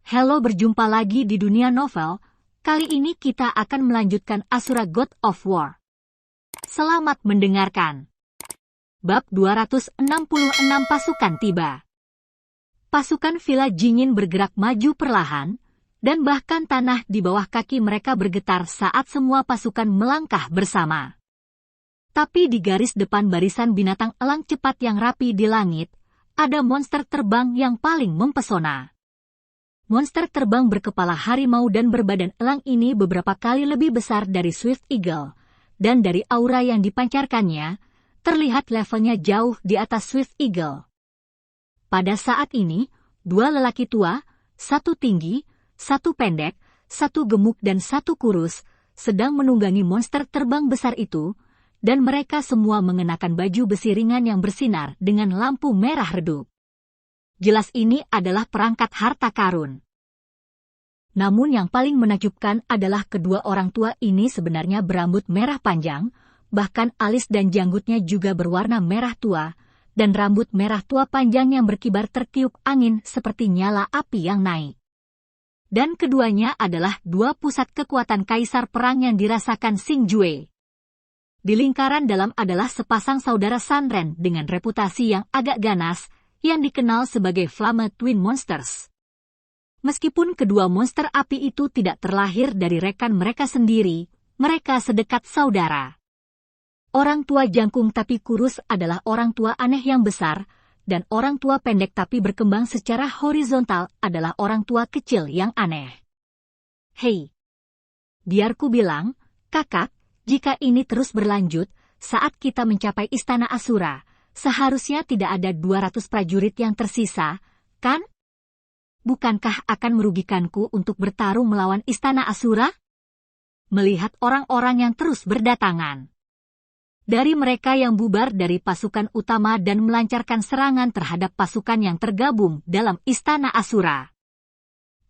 Halo, berjumpa lagi di dunia novel. Kali ini kita akan melanjutkan Asura God of War. Selamat mendengarkan. Bab 266 Pasukan tiba. Pasukan Villa Jingin bergerak maju perlahan, dan bahkan tanah di bawah kaki mereka bergetar saat semua pasukan melangkah bersama. Tapi di garis depan barisan binatang elang cepat yang rapi di langit, ada monster terbang yang paling mempesona. Monster terbang berkepala harimau dan berbadan elang ini beberapa kali lebih besar dari Swift Eagle, dan dari aura yang dipancarkannya, terlihat levelnya jauh di atas Swift Eagle. Pada saat ini, dua lelaki tua, satu tinggi, satu pendek, satu gemuk dan satu kurus, sedang menunggangi monster terbang besar itu, dan mereka semua mengenakan baju besi ringan yang bersinar dengan lampu merah redup. Jelas ini adalah perangkat harta karun. Namun yang paling menakjubkan adalah kedua orang tua ini sebenarnya berambut merah panjang, bahkan alis dan janggutnya juga berwarna merah tua, dan rambut merah tua panjang yang berkibar tertiup angin seperti nyala api yang naik. Dan keduanya adalah dua pusat kekuatan kaisar perang yang dirasakan Xing Jue. Di lingkaran dalam adalah sepasang saudara Sanren dengan reputasi yang agak ganas, yang dikenal sebagai Flame Twin Monsters. Meskipun kedua monster api itu tidak terlahir dari rekan mereka sendiri, mereka sedekat saudara. Orang tua jangkung tapi kurus adalah orang tua aneh yang besar, dan orang tua pendek tapi berkembang secara horizontal adalah orang tua kecil yang aneh. Hei, biar ku bilang, kakak, jika ini terus berlanjut, saat kita mencapai Istana Asura, seharusnya tidak ada 200 prajurit yang tersisa, kan? Bukankah akan merugikanku untuk bertarung melawan Istana Asura? Melihat orang-orang yang terus berdatangan. Dari mereka yang bubar dari pasukan utama dan melancarkan serangan terhadap pasukan yang tergabung dalam Istana Asura.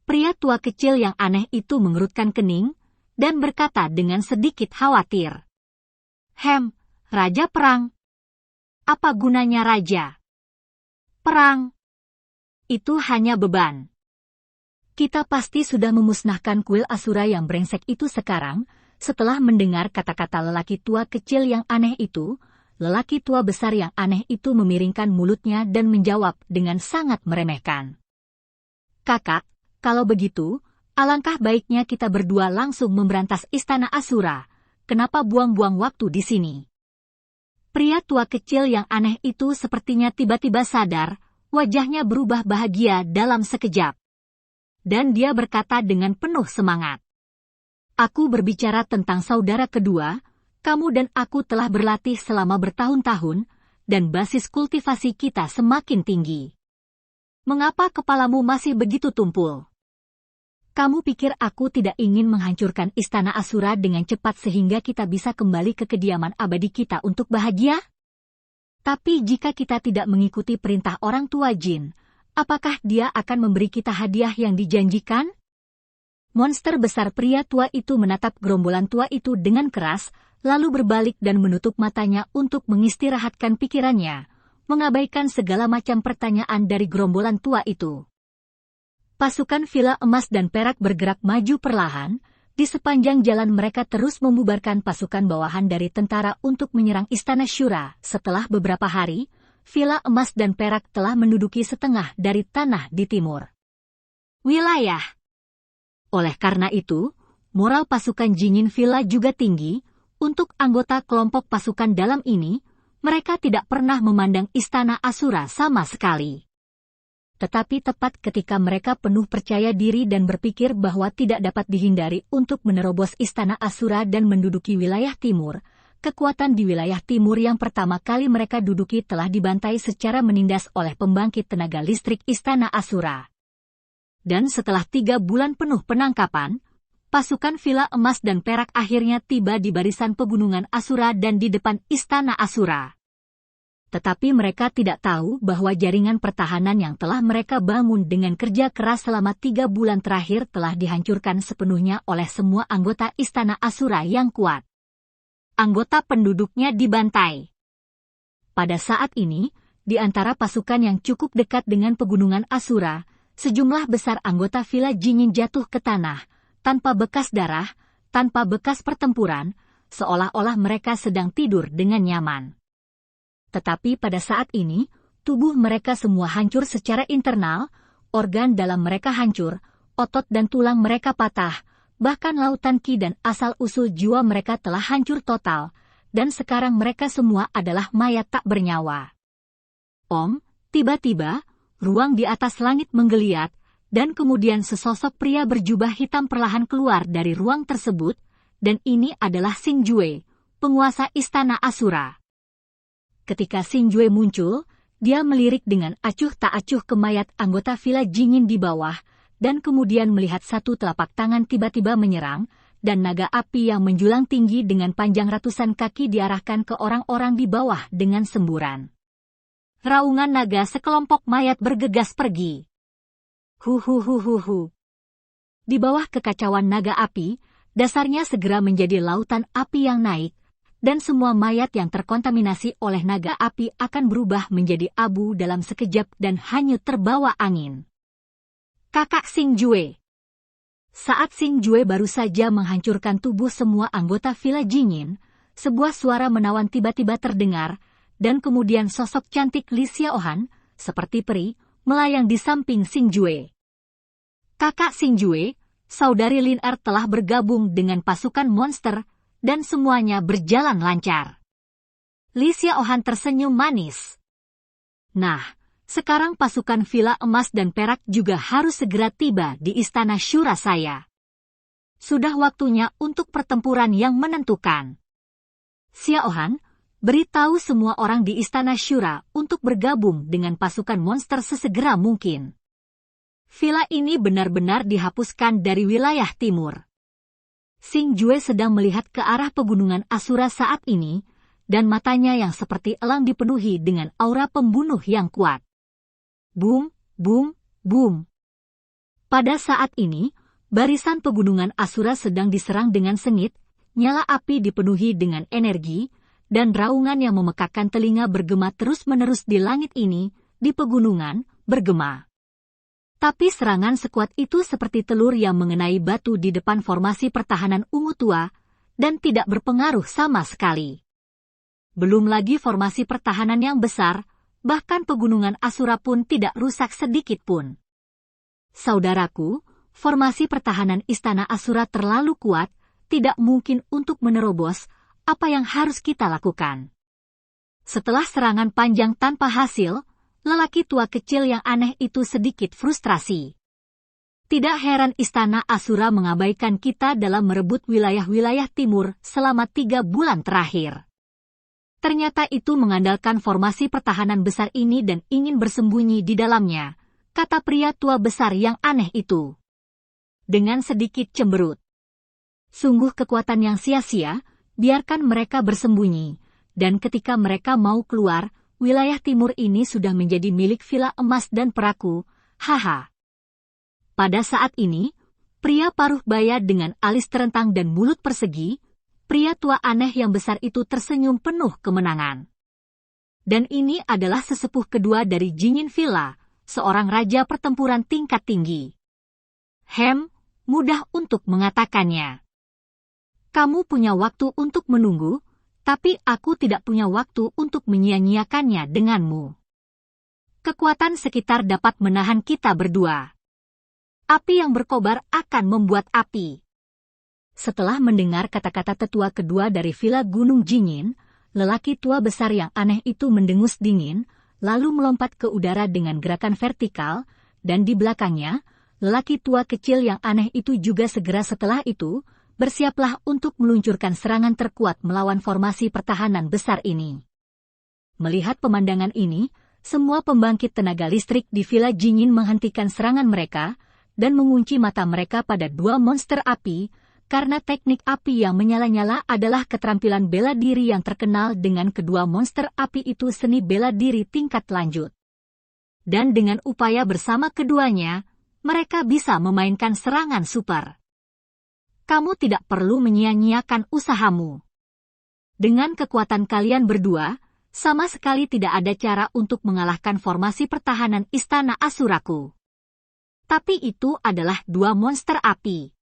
Pria tua kecil yang aneh itu mengerutkan kening, dan berkata dengan sedikit khawatir. Raja perang. Apa gunanya raja? Perang. Itu hanya beban. Kita pasti sudah memusnahkan kuil Asura yang brengsek itu sekarang. Setelah mendengar kata-kata lelaki tua kecil yang aneh itu, lelaki tua besar yang aneh itu memiringkan mulutnya dan menjawab dengan sangat meremehkan. Kakak, kalau begitu, alangkah baiknya kita berdua langsung memberantas Istana Asura. Kenapa buang-buang waktu di sini? Pria tua kecil yang aneh itu sepertinya tiba-tiba sadar, wajahnya berubah bahagia dalam sekejap. Dan dia berkata dengan penuh semangat. Aku berbicara tentang saudara kedua, kamu dan aku telah berlatih selama bertahun-tahun, dan basis kultivasi kita semakin tinggi. Mengapa kepalamu masih begitu tumpul? Kamu pikir aku tidak ingin menghancurkan Istana Asura dengan cepat sehingga kita bisa kembali ke kediaman abadi kita untuk bahagia? Tapi jika kita tidak mengikuti perintah orang tua Jin, apakah dia akan memberi kita hadiah yang dijanjikan? Monster besar pria tua itu menatap gerombolan tua itu dengan keras, lalu berbalik dan menutup matanya untuk mengistirahatkan pikirannya, mengabaikan segala macam pertanyaan dari gerombolan tua itu. Pasukan Villa Emas dan Perak bergerak maju perlahan, di sepanjang jalan mereka terus membubarkan pasukan bawahan dari tentara untuk menyerang Istana Shura. Setelah beberapa hari, Villa Emas dan Perak telah menduduki setengah dari tanah di timur wilayah. Oleh karena itu, moral pasukan Jingin Villa juga tinggi. Untuk anggota kelompok pasukan dalam ini, mereka tidak pernah memandang Istana Asura sama sekali. Tetapi tepat ketika mereka penuh percaya diri dan berpikir bahwa tidak dapat dihindari untuk menerobos Istana Asura dan menduduki wilayah timur, kekuatan di wilayah timur yang pertama kali mereka duduki telah dibantai secara menindas oleh pembangkit tenaga listrik Istana Asura. Dan setelah 3 bulan penuh penangkapan, pasukan Villa Emas dan Perak akhirnya tiba di barisan pegunungan Asura dan di depan Istana Asura. Tetapi mereka tidak tahu bahwa jaringan pertahanan yang telah mereka bangun dengan kerja keras selama 3 bulan terakhir telah dihancurkan sepenuhnya oleh semua anggota Istana Asura yang kuat. Anggota penduduknya dibantai. Pada saat ini, di antara pasukan yang cukup dekat dengan pegunungan Asura, sejumlah besar anggota Villa Jinyin jatuh ke tanah, tanpa bekas darah, tanpa bekas pertempuran, seolah-olah mereka sedang tidur dengan nyaman. Tetapi pada saat ini, tubuh mereka semua hancur secara internal, organ dalam mereka hancur, otot dan tulang mereka patah, bahkan lautan ki dan asal-usul jiwa mereka telah hancur total, dan sekarang mereka semua adalah mayat tak bernyawa. Tiba-tiba, ruang di atas langit menggeliat, dan kemudian sesosok pria berjubah hitam perlahan keluar dari ruang tersebut, dan ini adalah Xing Jue, penguasa istana Asura. Ketika Xing Jue muncul, dia melirik dengan acuh tak acuh ke mayat anggota Villa Jinyin di bawah, dan kemudian melihat satu telapak tangan tiba-tiba menyerang, dan naga api yang menjulang tinggi dengan panjang ratusan kaki diarahkan ke orang-orang di bawah dengan semburan. Raungan naga sekelompok mayat bergegas pergi. Hu. Di bawah kekacauan naga api, dasarnya segera menjadi lautan api yang naik, dan semua mayat yang terkontaminasi oleh naga api akan berubah menjadi abu dalam sekejap dan hanyut terbawa angin. Kakak Xing Jue. Saat Xing Jue baru saja menghancurkan tubuh semua anggota Villa Jinyin, sebuah suara menawan tiba-tiba terdengar, dan kemudian sosok cantik Li Xiaohan, seperti peri, melayang di samping Xing Jue. Kakak Xing Jue, saudari Lin Er telah bergabung dengan pasukan monster, dan semuanya berjalan lancar. Li Xiaohan tersenyum manis. Nah, sekarang pasukan Villa Emas dan Perak juga harus segera tiba di istana Syura saya. Sudah waktunya untuk pertempuran yang menentukan. Xiaohan, beritahu semua orang di istana Syura untuk bergabung dengan pasukan monster sesegera mungkin. Villa ini benar-benar dihapuskan dari wilayah timur. Xing Jue sedang melihat ke arah pegunungan Asura saat ini, dan matanya yang seperti elang dipenuhi dengan aura pembunuh yang kuat. Boom, boom, boom. Pada saat ini, barisan pegunungan Asura sedang diserang dengan sengit, nyala api dipenuhi dengan energi, dan raungan yang memekakkan telinga bergema terus-menerus di langit ini, di pegunungan, bergema. Tapi serangan sekuat itu seperti telur yang mengenai batu di depan formasi pertahanan ungu tua, dan tidak berpengaruh sama sekali. Belum lagi formasi pertahanan yang besar, bahkan pegunungan Asura pun tidak rusak sedikit pun. Saudaraku, formasi pertahanan istana Asura terlalu kuat, tidak mungkin untuk menerobos. Apa yang harus kita lakukan? Setelah serangan panjang tanpa hasil, lelaki tua kecil yang aneh itu sedikit frustrasi. Tidak heran istana Asura mengabaikan kita dalam merebut wilayah-wilayah timur selama 3 bulan terakhir. Ternyata itu mengandalkan formasi pertahanan besar ini dan ingin bersembunyi di dalamnya, kata pria tua besar yang aneh itu. Dengan sedikit cemberut. Sungguh kekuatan yang sia-sia, biarkan mereka bersembunyi, dan ketika mereka mau keluar, wilayah timur ini sudah menjadi milik Villa Emas dan Peraku, haha. Pada saat ini, pria paruh baya dengan alis terentang dan mulut persegi, pria tua aneh yang besar itu tersenyum penuh kemenangan. Dan ini adalah sesepuh kedua dari Jinyin Villa, seorang raja pertempuran tingkat tinggi. Mudah untuk mengatakannya. Kamu punya waktu untuk menunggu, tapi aku tidak punya waktu untuk menyia-nyiakannya denganmu. Kekuatan sekitar dapat menahan kita berdua. Api yang berkobar akan membuat api. Setelah mendengar kata-kata tetua kedua dari Villa Gunung Jinyin, lelaki tua besar yang aneh itu mendengus dingin, lalu melompat ke udara dengan gerakan vertikal, dan di belakangnya, lelaki tua kecil yang aneh itu juga segera setelah itu, bersiaplah untuk meluncurkan serangan terkuat melawan formasi pertahanan besar ini. Melihat pemandangan ini, semua pembangkit tenaga listrik di Villa Jinyin menghentikan serangan mereka, dan mengunci mata mereka pada 2 monster api, karena teknik api yang menyala-nyala adalah keterampilan bela diri yang terkenal dengan kedua monster api itu seni bela diri tingkat lanjut. Dan dengan upaya bersama keduanya, mereka bisa memainkan serangan super. Kamu tidak perlu menyia-nyiakan usahamu. Dengan kekuatan kalian berdua, sama sekali tidak ada cara untuk mengalahkan formasi pertahanan istana Asuraku. Tapi itu adalah dua monster api.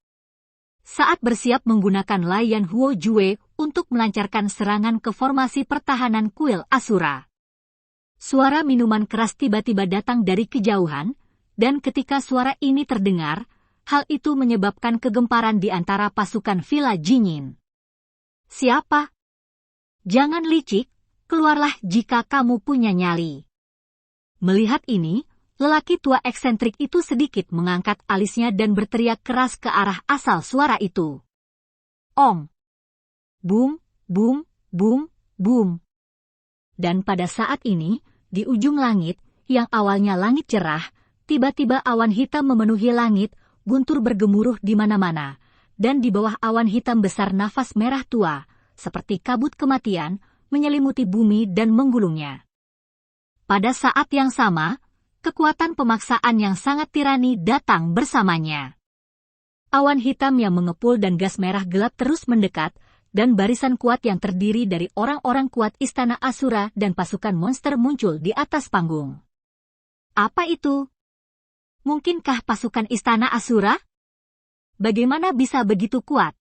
Saat bersiap menggunakan Lian Huo Jue untuk melancarkan serangan ke formasi pertahanan kuil Asura. Suara minuman keras tiba-tiba datang dari kejauhan, dan ketika suara ini terdengar, hal itu menyebabkan kegemparan di antara pasukan Villa Jinyin. Siapa? Jangan licik, keluarlah jika kamu punya nyali. Melihat ini, lelaki tua eksentrik itu sedikit mengangkat alisnya dan berteriak keras ke arah asal suara itu. Om! Boom, boom, boom, boom. Dan pada saat ini, di ujung langit, yang awalnya langit cerah, tiba-tiba awan hitam memenuhi langit, guntur bergemuruh di mana-mana, dan di bawah awan hitam besar nafas merah tua, seperti kabut kematian, menyelimuti bumi dan menggulungnya. Pada saat yang sama, kekuatan pemaksaan yang sangat tirani datang bersamanya. Awan hitam yang mengepul dan gas merah gelap terus mendekat, dan barisan kuat yang terdiri dari orang-orang kuat Istana Asura dan pasukan monster muncul di atas panggung. Apa itu? Mungkinkah pasukan Istana Asura? Bagaimana bisa begitu kuat?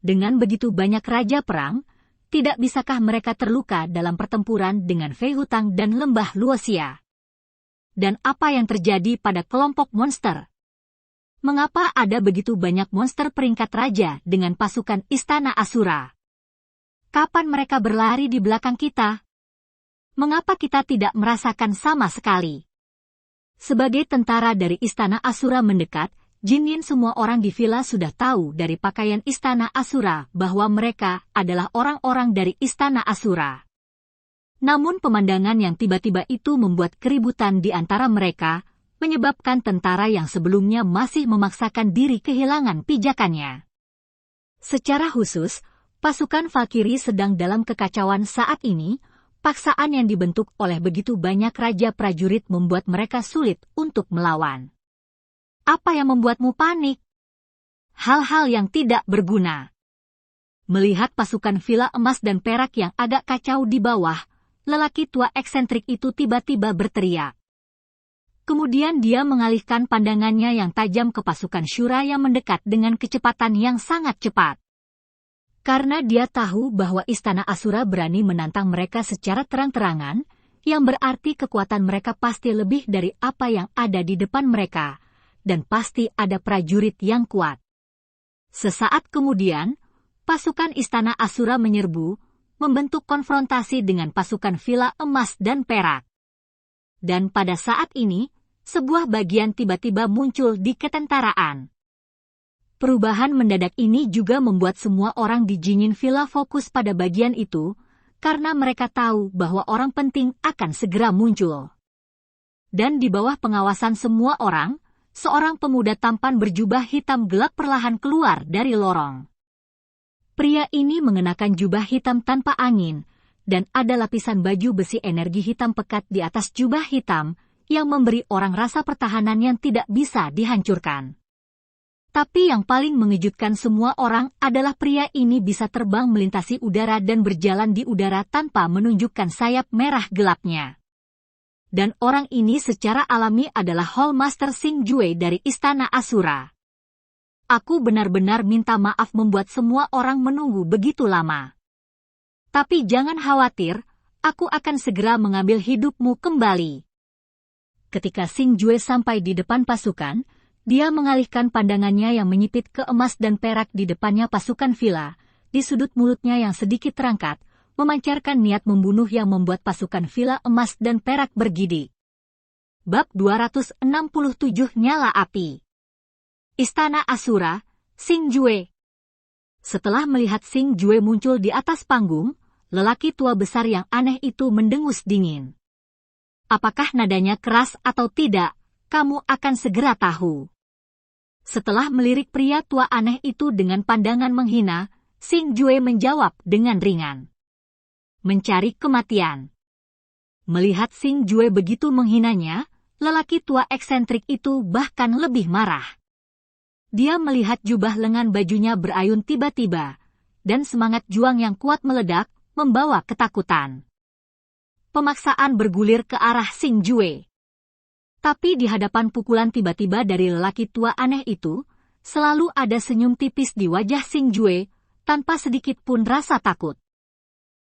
Dengan begitu banyak raja perang, tidak bisakah mereka terluka dalam pertempuran dengan Fei Hutang dan Lembah Luoxia? Dan apa yang terjadi pada kelompok monster? Mengapa ada begitu banyak monster peringkat raja dengan pasukan Istana Asura? Kapan mereka berlari di belakang kita? Mengapa kita tidak merasakan sama sekali? Sebagai tentara dari Istana Asura mendekat, Jinyin semua orang di villa sudah tahu dari pakaian Istana Asura bahwa mereka adalah orang-orang dari Istana Asura. Namun pemandangan yang tiba-tiba itu membuat keributan di antara mereka, menyebabkan tentara yang sebelumnya masih memaksakan diri kehilangan pijakannya. Secara khusus, pasukan Valkyrie sedang dalam kekacauan saat ini, paksaan yang dibentuk oleh begitu banyak raja prajurit membuat mereka sulit untuk melawan. Apa yang membuatmu panik? Hal-hal yang tidak berguna. Melihat pasukan Villa Emas dan Perak yang agak kacau di bawah, lelaki tua eksentrik itu tiba-tiba berteriak. Kemudian dia mengalihkan pandangannya yang tajam ke pasukan Shura yang mendekat dengan kecepatan yang sangat cepat. Karena dia tahu bahwa Istana Asura berani menantang mereka secara terang-terangan, yang berarti kekuatan mereka pasti lebih dari apa yang ada di depan mereka, dan pasti ada prajurit yang kuat. Sesaat kemudian, pasukan Istana Asura menyerbu, membentuk konfrontasi dengan pasukan Villa Emas dan Perak. Dan pada saat ini, sebuah bagian tiba-tiba muncul di ketentaraan. Perubahan mendadak ini juga membuat semua orang di Jinyin Villa fokus pada bagian itu, karena mereka tahu bahwa orang penting akan segera muncul. Dan di bawah pengawasan semua orang, seorang pemuda tampan berjubah hitam gelap perlahan keluar dari lorong. Pria ini mengenakan jubah hitam tanpa angin, dan ada lapisan baju besi energi hitam pekat di atas jubah hitam, yang memberi orang rasa pertahanan yang tidak bisa dihancurkan. Tapi yang paling mengejutkan semua orang adalah pria ini bisa terbang melintasi udara dan berjalan di udara tanpa menunjukkan sayap merah gelapnya. Dan orang ini secara alami adalah Hall Master Xing Jue dari Istana Asura. Aku benar-benar minta maaf membuat semua orang menunggu begitu lama. Tapi jangan khawatir, aku akan segera mengambil hidupmu kembali. Ketika Xing Jue sampai di depan pasukan, dia mengalihkan pandangannya yang menyipit ke emas dan perak di depannya pasukan Villa, di sudut mulutnya yang sedikit terangkat, memancarkan niat membunuh yang membuat pasukan Villa Emas dan Perak bergidik. Bab 267 Nyala Api. Istana Asura, Xing Jue. Setelah melihat Xing Jue muncul di atas panggung, lelaki tua besar yang aneh itu mendengus dingin. Apakah nadanya keras atau tidak, kamu akan segera tahu. Setelah melirik pria tua aneh itu dengan pandangan menghina, Xing Jue menjawab dengan ringan. Mencari kematian. Melihat Xing Jue begitu menghinanya, lelaki tua eksentrik itu bahkan lebih marah. Dia melihat jubah lengan bajunya berayun tiba-tiba, dan semangat juang yang kuat meledak, membawa ketakutan. Pemaksaan bergulir ke arah Xing Jue. Tapi di hadapan pukulan tiba-tiba dari lelaki tua aneh itu, selalu ada senyum tipis di wajah Xing Jue, tanpa sedikit pun rasa takut.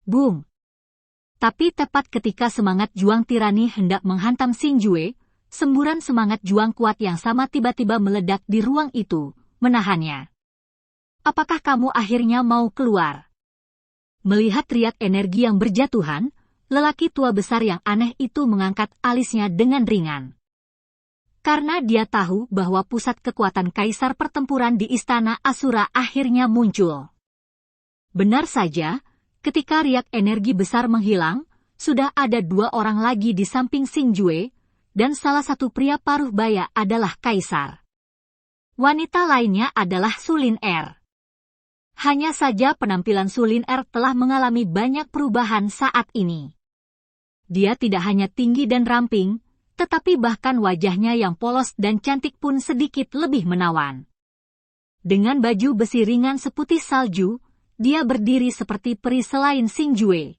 Boom! Tapi tepat ketika semangat juang tirani hendak menghantam Xing Jue, semburan semangat juang kuat yang sama tiba-tiba meledak di ruang itu, menahannya. Apakah kamu akhirnya mau keluar? Melihat riak energi yang berjatuhan, lelaki tua besar yang aneh itu mengangkat alisnya dengan ringan. Karena dia tahu bahwa pusat kekuatan kaisar pertempuran di istana Asura akhirnya muncul. Benar saja, ketika riak energi besar menghilang, sudah ada dua orang lagi di samping Xing Jue, dan salah satu pria paruh baya adalah kaisar. Wanita lainnya adalah Su Lin Er. Hanya saja penampilan Su Lin Er telah mengalami banyak perubahan saat ini. Dia tidak hanya tinggi dan ramping, tetapi bahkan wajahnya yang polos dan cantik pun sedikit lebih menawan. Dengan baju besi ringan seputih salju, dia berdiri seperti peri selain Xing Jue.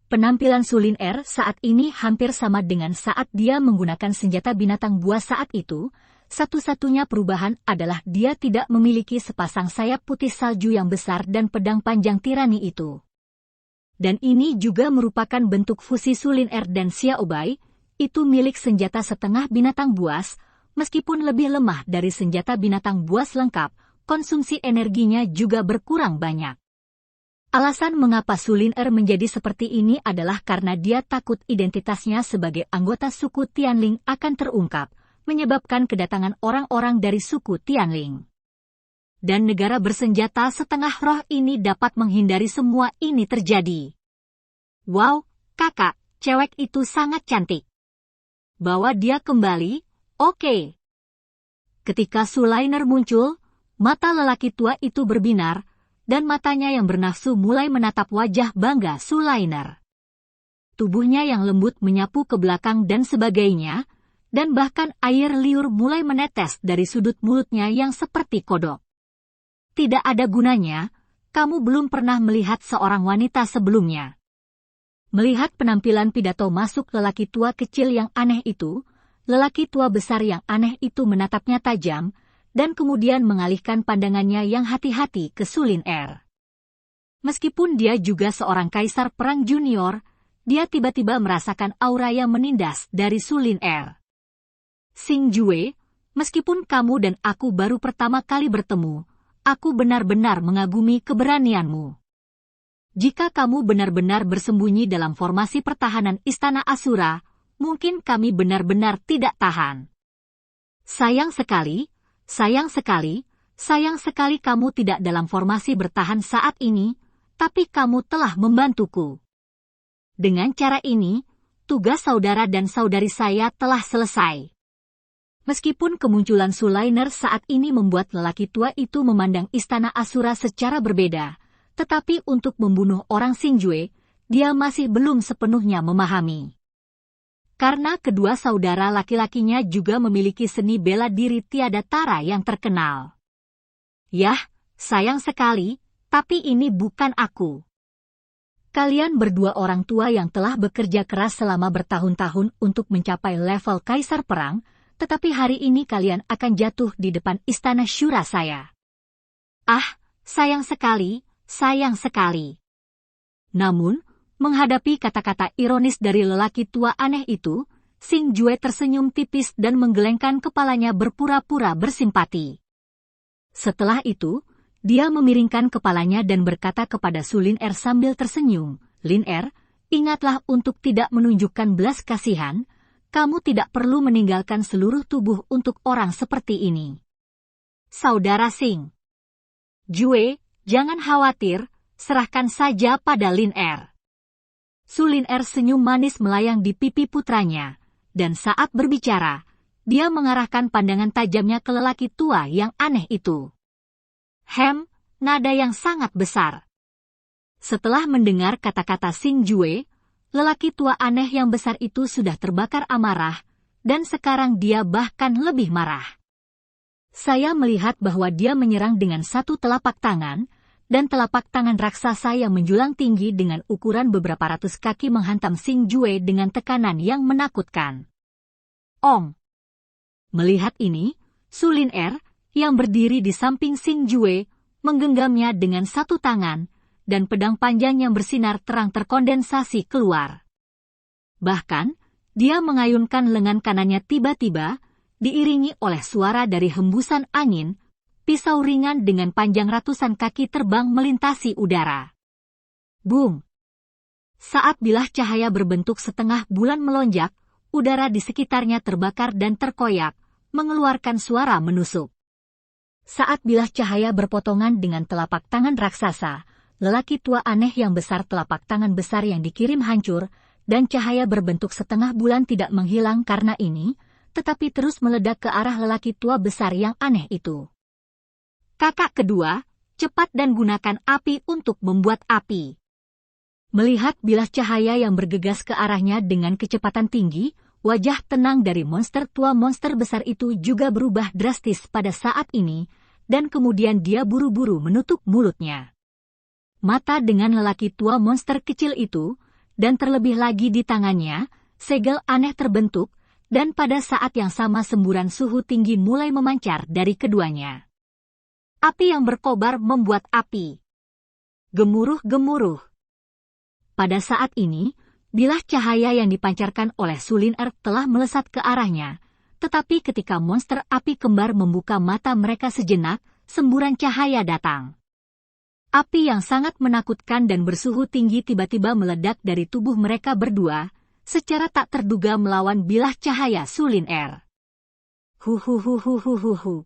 Penampilan Su Lin Er saat ini hampir sama dengan saat dia menggunakan senjata binatang buas saat itu. Satu-satunya perubahan adalah dia tidak memiliki sepasang sayap putih salju yang besar dan pedang panjang tirani itu. Dan ini juga merupakan bentuk fusi Su Lin Er dan Xiao Bai, itu milik senjata setengah binatang buas, meskipun lebih lemah dari senjata binatang buas lengkap, konsumsi energinya juga berkurang banyak. Alasan mengapa Su Lin Er menjadi seperti ini adalah karena dia takut identitasnya sebagai anggota suku Tianling akan terungkap, menyebabkan kedatangan orang-orang dari suku Tianling. Dan negara bersenjata setengah roh ini dapat menghindari semua ini terjadi. Wow, kakak, cewek itu sangat cantik. Bawa dia kembali, oke. Ketika Su Lin Er muncul, mata lelaki tua itu berbinar, dan matanya yang bernafsu mulai menatap wajah bangga Su Lin Er. Tubuhnya yang lembut menyapu ke belakang dan sebagainya, dan bahkan air liur mulai menetes dari sudut mulutnya yang seperti kodok. Tidak ada gunanya, kamu belum pernah melihat seorang wanita sebelumnya. Melihat penampilan pidato masuk lelaki tua kecil yang aneh itu, lelaki tua besar yang aneh itu menatapnya tajam, dan kemudian mengalihkan pandangannya yang hati-hati ke Su Lin Er. Meskipun dia juga seorang kaisar perang junior, dia tiba-tiba merasakan aura yang menindas dari Su Lin Er. Xing Jue, meskipun kamu dan aku baru pertama kali bertemu, aku benar-benar mengagumi keberanianmu. Jika kamu benar-benar bersembunyi dalam formasi pertahanan Istana Asura, mungkin kami benar-benar tidak tahan. Sayang sekali, sayang sekali, sayang sekali kamu tidak dalam formasi bertahan saat ini, tapi kamu telah membantuku. Dengan cara ini, tugas saudara dan saudari saya telah selesai. Meskipun kemunculan Su Lin Er saat ini membuat lelaki tua itu memandang Istana Asura secara berbeda, tetapi untuk membunuh orang Xing Jue, dia masih belum sepenuhnya memahami. Karena kedua saudara laki-lakinya juga memiliki seni bela diri tiada tara yang terkenal. Yah, sayang sekali, tapi ini bukan aku. Kalian berdua orang tua yang telah bekerja keras selama bertahun-tahun untuk mencapai level kaisar perang, tetapi hari ini kalian akan jatuh di depan istana Syura saya. Ah, sayang sekali, sayang sekali. Namun, menghadapi kata-kata ironis dari lelaki tua aneh itu, Xing Jue tersenyum tipis dan menggelengkan kepalanya berpura-pura bersimpati. Setelah itu, dia memiringkan kepalanya dan berkata kepada Su Lin Er sambil tersenyum, Lin Er, ingatlah untuk tidak menunjukkan belas kasihan, kamu tidak perlu meninggalkan seluruh tubuh untuk orang seperti ini. Saudara Xing Jue, jangan khawatir, serahkan saja pada Lin Er. Su Lin Er senyum manis melayang di pipi putranya, dan saat berbicara, dia mengarahkan pandangan tajamnya ke lelaki tua yang aneh itu. Nada yang sangat besar. Setelah mendengar kata-kata Xing Jue, lelaki tua aneh yang besar itu sudah terbakar amarah, dan sekarang dia bahkan lebih marah. Saya melihat bahwa dia menyerang dengan satu telapak tangan, dan telapak tangan raksasa yang menjulang tinggi dengan ukuran beberapa ratus kaki menghantam Xing Jue dengan tekanan yang menakutkan. Ong. Melihat ini, Su Lin Er, yang berdiri di samping Xing Jue, menggenggamnya dengan satu tangan, dan pedang panjang yang bersinar terang terkondensasi keluar. Bahkan, dia mengayunkan lengan kanannya tiba-tiba, diiringi oleh suara dari hembusan angin, pisau ringan dengan panjang ratusan kaki terbang melintasi udara. Boom! Saat bilah cahaya berbentuk setengah bulan melonjak, udara di sekitarnya terbakar dan terkoyak, mengeluarkan suara menusuk. Saat bilah cahaya berpotongan dengan telapak tangan raksasa, lelaki tua aneh yang besar telapak tangan besar yang dikirim hancur, dan cahaya berbentuk setengah bulan tidak menghilang karena ini, tetapi terus meledak ke arah lelaki tua besar yang aneh itu. Kakak kedua, cepat dan gunakan api untuk membuat api. Melihat bilah cahaya yang bergegas ke arahnya dengan kecepatan tinggi, wajah tenang dari monster tua monster besar itu juga berubah drastis pada saat ini, dan kemudian dia buru-buru menutup mulutnya. Mata dengan lelaki tua monster kecil itu, dan terlebih lagi di tangannya, segel aneh terbentuk, dan pada saat yang sama semburan suhu tinggi mulai memancar dari keduanya. Api yang berkobar membuat api. Gemuruh-gemuruh. Pada saat ini, bilah cahaya yang dipancarkan oleh Su Lin Er telah melesat ke arahnya, tetapi ketika monster api kembar membuka mata mereka sejenak, semburan cahaya datang. Api yang sangat menakutkan dan bersuhu tinggi tiba-tiba meledak dari tubuh mereka berdua, secara tak terduga melawan bilah cahaya Su Lin Er. Huhuhuhuhuhuhu.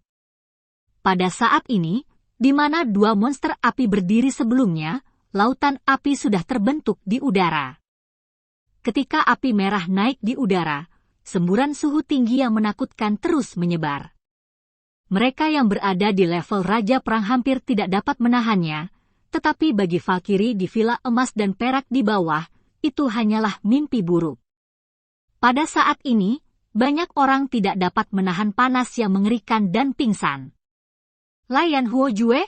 Pada saat ini, di mana dua monster api berdiri sebelumnya, lautan api sudah terbentuk di udara. Ketika api merah naik di udara, semburan suhu tinggi yang menakutkan terus menyebar. Mereka yang berada di level Raja Perang hampir tidak dapat menahannya, tetapi bagi Valkyrie di Villa Emas dan Perak di bawah, itu hanyalah mimpi buruk. Pada saat ini, banyak orang tidak dapat menahan panas yang mengerikan dan pingsan. Lian Huojue?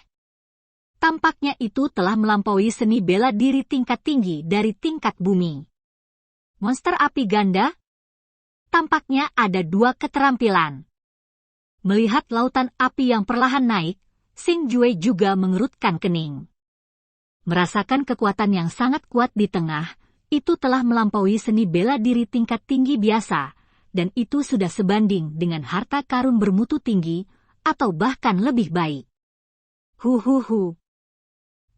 Tampaknya itu telah melampaui seni bela diri tingkat tinggi dari tingkat bumi. Monster api ganda? Tampaknya ada dua keterampilan. Melihat lautan api yang perlahan naik, Xing Jue juga mengerutkan kening. Merasakan kekuatan yang sangat kuat di tengah, itu telah melampaui seni bela diri tingkat tinggi biasa, dan itu sudah sebanding dengan harta karun bermutu tinggi, atau bahkan lebih baik. Huhuhu.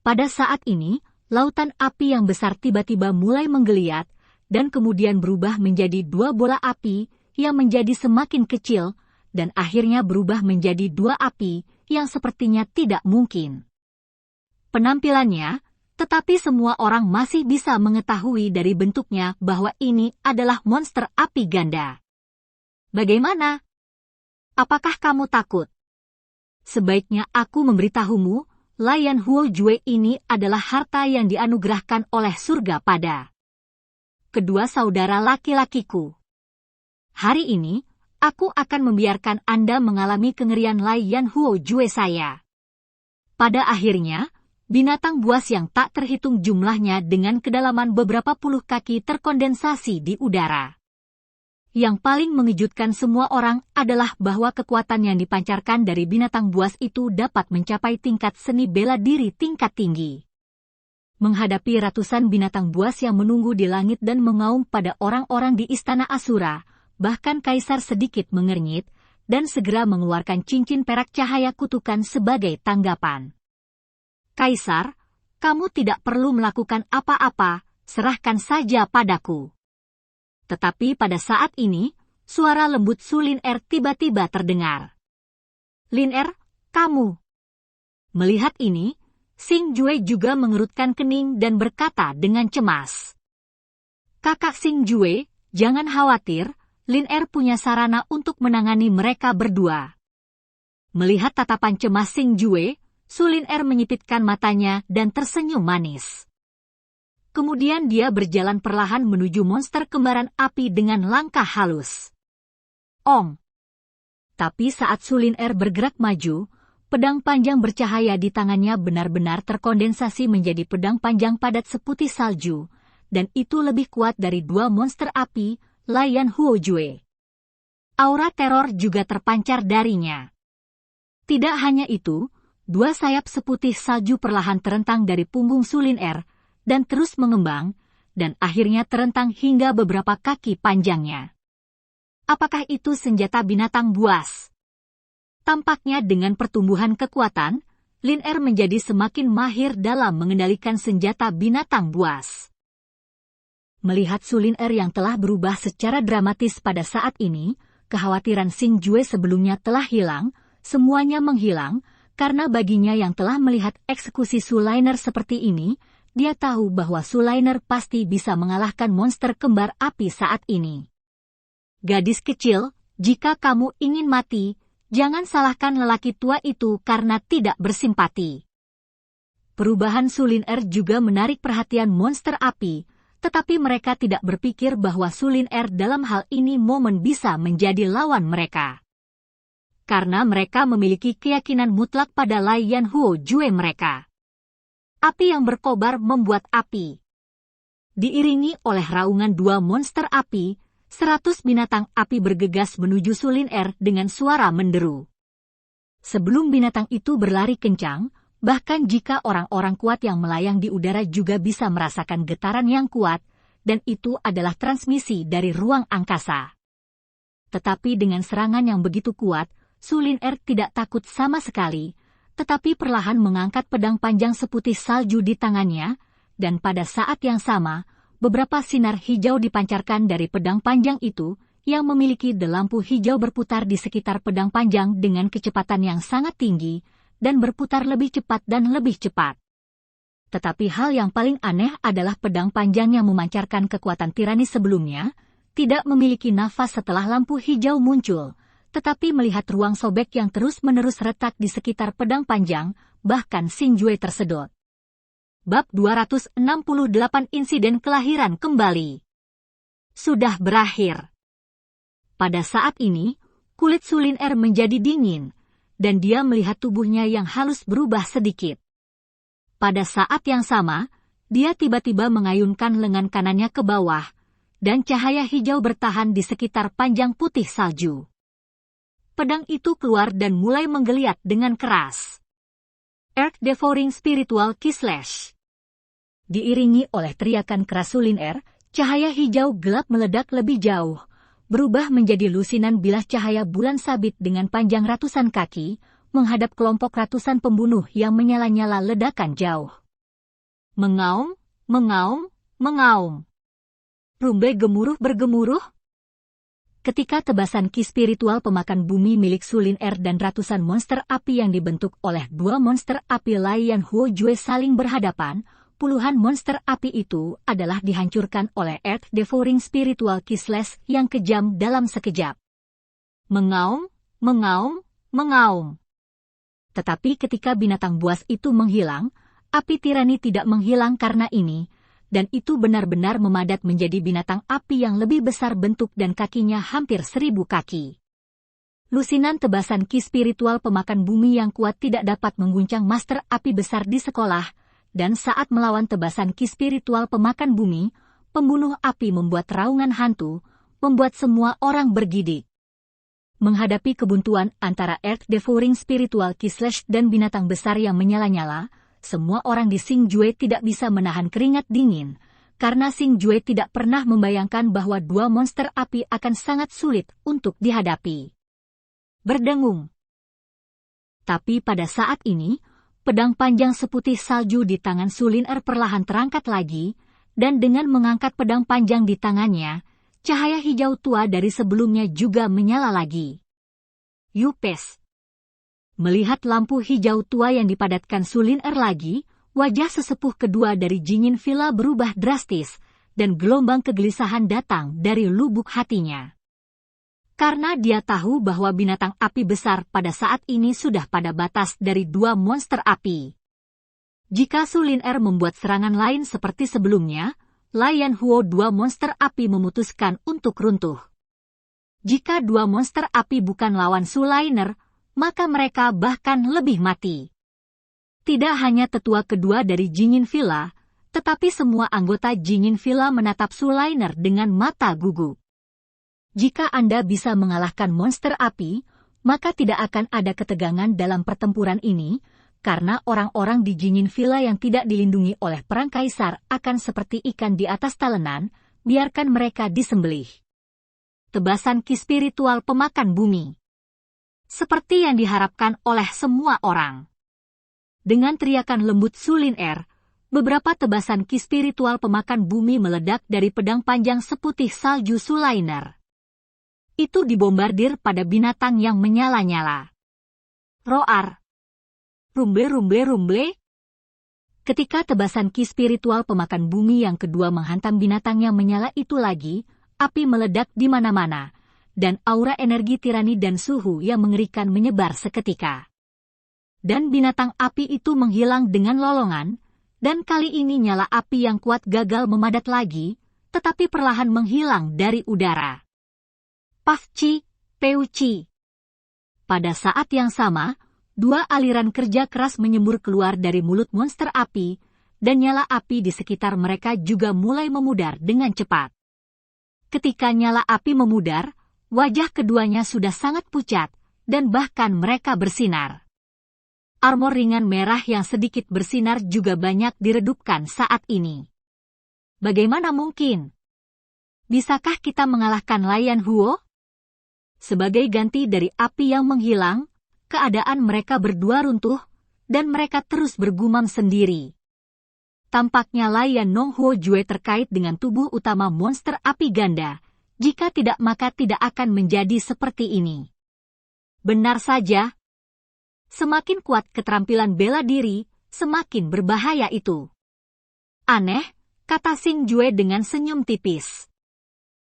Pada saat ini, lautan api yang besar tiba-tiba mulai menggeliat, dan kemudian berubah menjadi dua bola api yang menjadi semakin kecil, dan akhirnya berubah menjadi dua api yang sepertinya tidak mungkin. Penampilannya, tetapi semua orang masih bisa mengetahui dari bentuknya bahwa ini adalah monster api ganda. Bagaimana? Apakah kamu takut? Sebaiknya aku memberitahumu, Lian Huojue ini adalah harta yang dianugerahkan oleh surga pada kedua saudara laki-lakiku. Hari ini, aku akan membiarkan Anda mengalami kengerian Lian Huojue saya. Pada akhirnya, binatang buas yang tak terhitung jumlahnya dengan kedalaman beberapa puluh kaki terkondensasi di udara. Yang paling mengejutkan semua orang adalah bahwa kekuatan yang dipancarkan dari binatang buas itu dapat mencapai tingkat seni bela diri tingkat tinggi. Menghadapi ratusan binatang buas yang menunggu di langit dan mengaum pada orang-orang di Istana Asura, bahkan Kaisar sedikit mengernyit, dan segera mengeluarkan cincin perak cahaya kutukan sebagai tanggapan. Kaisar, kamu tidak perlu melakukan apa-apa, serahkan saja padaku. Tetapi pada saat ini, suara lembut Su Lin Er tiba-tiba terdengar. Lin Er, kamu. Melihat ini, Xing Jue juga mengerutkan kening dan berkata dengan cemas. Kakak Xing Jue, jangan khawatir, Lin Er punya sarana untuk menangani mereka berdua. Melihat tatapan cemas Xing Jue, Su Lin Er menyipitkan matanya dan tersenyum manis. Kemudian dia berjalan perlahan menuju monster kembaran api dengan langkah halus. Ong! Tapi saat Su Lin Er bergerak maju, pedang panjang bercahaya di tangannya benar-benar terkondensasi menjadi pedang panjang padat seputih salju, dan itu lebih kuat dari dua monster api, Lian Huojue. Aura teror juga terpancar darinya. Tidak hanya itu, dua sayap seputih salju perlahan terentang dari punggung Sulin R, dan terus mengembang, dan akhirnya terentang hingga beberapa kaki panjangnya. Apakah itu senjata binatang buas? Tampaknya dengan pertumbuhan kekuatan, Lin R menjadi semakin mahir dalam mengendalikan senjata binatang buas. Melihat Sulin R yang telah berubah secara dramatis pada saat ini, kekhawatiran Xing Jue sebelumnya telah hilang, semuanya menghilang, karena baginya yang telah melihat eksekusi Suliner seperti ini, dia tahu bahwa Suliner pasti bisa mengalahkan monster kembar api saat ini. Gadis kecil, jika kamu ingin mati, jangan salahkan lelaki tua itu karena tidak bersimpati. Perubahan Suliner juga menarik perhatian monster api, tetapi mereka tidak berpikir bahwa Suliner dalam hal ini momen bisa menjadi lawan mereka. Karena mereka memiliki keyakinan mutlak pada Lai Yan Huo Jue mereka. Api yang berkobar membuat api. Diiringi oleh raungan dua monster api, 100 binatang api bergegas menuju Sulin R dengan suara menderu. Sebelum binatang itu berlari kencang, bahkan jika orang-orang kuat yang melayang di udara juga bisa merasakan getaran yang kuat, dan itu adalah transmisi dari ruang angkasa. Tetapi dengan serangan yang begitu kuat, Sulin R tidak takut sama sekali, tetapi perlahan mengangkat pedang panjang seputih salju di tangannya, dan pada saat yang sama, beberapa sinar hijau dipancarkan dari pedang panjang itu, yang memiliki lampu hijau berputar di sekitar pedang panjang dengan kecepatan yang sangat tinggi, dan berputar lebih cepat dan lebih cepat. Tetapi hal yang paling aneh adalah pedang panjang yang memancarkan kekuatan tirani sebelumnya, tidak memiliki nafas setelah lampu hijau muncul, tetapi melihat ruang sobek yang terus-menerus retak di sekitar pedang panjang, bahkan Xing Jue tersedot. Bab 268 Insiden Kelahiran Kembali sudah berakhir. Pada saat ini, kulit Sulin R menjadi dingin, dan dia melihat tubuhnya yang halus berubah sedikit. Pada saat yang sama, dia tiba-tiba mengayunkan lengan kanannya ke bawah, dan cahaya hijau bertahan di sekitar panjang putih salju. Pedang itu keluar dan mulai menggeliat dengan keras. Earth Devouring Spiritual Ki Slash. Diiringi oleh teriakan keras Sulin R, cahaya hijau gelap meledak lebih jauh, berubah menjadi lusinan bilah cahaya bulan sabit dengan panjang ratusan kaki, menghadap kelompok ratusan pembunuh yang menyala-nyala ledakan jauh. Mengaum, mengaum, mengaum. Rumbai gemuruh bergemuruh. Ketika tebasan ki spiritual pemakan bumi milik Sulin R dan ratusan monster api yang dibentuk oleh dua monster api Lai Yan Huo Jue saling berhadapan, puluhan monster api itu adalah dihancurkan oleh Earth Devouring Spiritual Ki Slash yang kejam dalam sekejap. Mengaum, mengaum, mengaum. Tetapi ketika binatang buas itu menghilang, api tirani tidak menghilang karena ini, dan itu benar-benar memadat menjadi binatang api yang lebih besar bentuk dan kakinya hampir 1000 kaki. Lusinan tebasan ki spiritual pemakan bumi yang kuat tidak dapat mengguncang master api besar di sekolah, dan saat melawan tebasan ki spiritual pemakan bumi, pembunuh api membuat raungan hantu, membuat semua orang bergidik. Menghadapi kebuntuan antara Earth Devouring Spiritual Ki Slash dan binatang besar yang menyala-nyala, semua orang di Xing Jue tidak bisa menahan keringat dingin, karena Xing Jue tidak pernah membayangkan bahwa dua monster api akan sangat sulit untuk dihadapi. Berdengung. Tapi pada saat ini, pedang panjang seputih salju di tangan Sulin R perlahan terangkat lagi, dan dengan mengangkat pedang panjang di tangannya, cahaya hijau tua dari sebelumnya juga menyala lagi. Yupes. Melihat lampu hijau tua yang dipadatkan Sulin R lagi, wajah sesepuh kedua dari Jingin Villa berubah drastis, dan gelombang kegelisahan datang dari lubuk hatinya. Karena dia tahu bahwa binatang api besar pada saat ini sudah pada batas dari dua monster api. Jika Sulin R membuat serangan lain seperti sebelumnya, Lai Yan Huo dua monster api memutuskan untuk runtuh. Jika dua monster api bukan lawan Suliner, maka mereka bahkan lebih mati. Tidak hanya tetua kedua dari Jingin Villa, tetapi semua anggota Jingin Villa menatap Suliner dengan mata gugup. Jika Anda bisa mengalahkan monster api, maka tidak akan ada ketegangan dalam pertempuran ini, karena orang-orang di Jinin Villa yang tidak dilindungi oleh perang kaisar akan seperti ikan di atas talenan, biarkan mereka disembelih. Tebasan ki spiritual pemakan bumi. Seperti yang diharapkan oleh semua orang. Dengan teriakan lembut Su Lin Er, beberapa tebasan ki spiritual pemakan bumi meledak dari pedang panjang seputih salju Su Liner. Itu dibombardir pada binatang yang menyala-nyala. Roar. Rumble. Ketika tebasan ki spiritual pemakan bumi yang kedua menghantam binatang yang menyala itu lagi, api meledak di mana-mana, dan aura energi tirani dan suhu yang mengerikan menyebar seketika. Dan binatang api itu menghilang dengan lolongan, dan kali ini nyala api yang kuat gagal memadat lagi, tetapi perlahan menghilang dari udara. Pafci, Peuci. Pada saat yang sama, dua aliran kerja keras menyembur keluar dari mulut monster api, dan nyala api di sekitar mereka juga mulai memudar dengan cepat. Ketika nyala api memudar, wajah keduanya sudah sangat pucat, dan bahkan mereka bersinar. Armor ringan merah yang sedikit bersinar juga banyak diredupkan saat ini. Bagaimana mungkin? Bisakah kita mengalahkan Lian Huo? Sebagai ganti dari api yang menghilang, keadaan mereka berdua runtuh, dan mereka terus bergumam sendiri. Tampaknya Lian Nong Huo Jue terkait dengan tubuh utama monster api ganda, jika tidak maka tidak akan menjadi seperti ini. Benar saja. Semakin kuat keterampilan bela diri, semakin berbahaya itu. Aneh, kata Xing Jue dengan senyum tipis.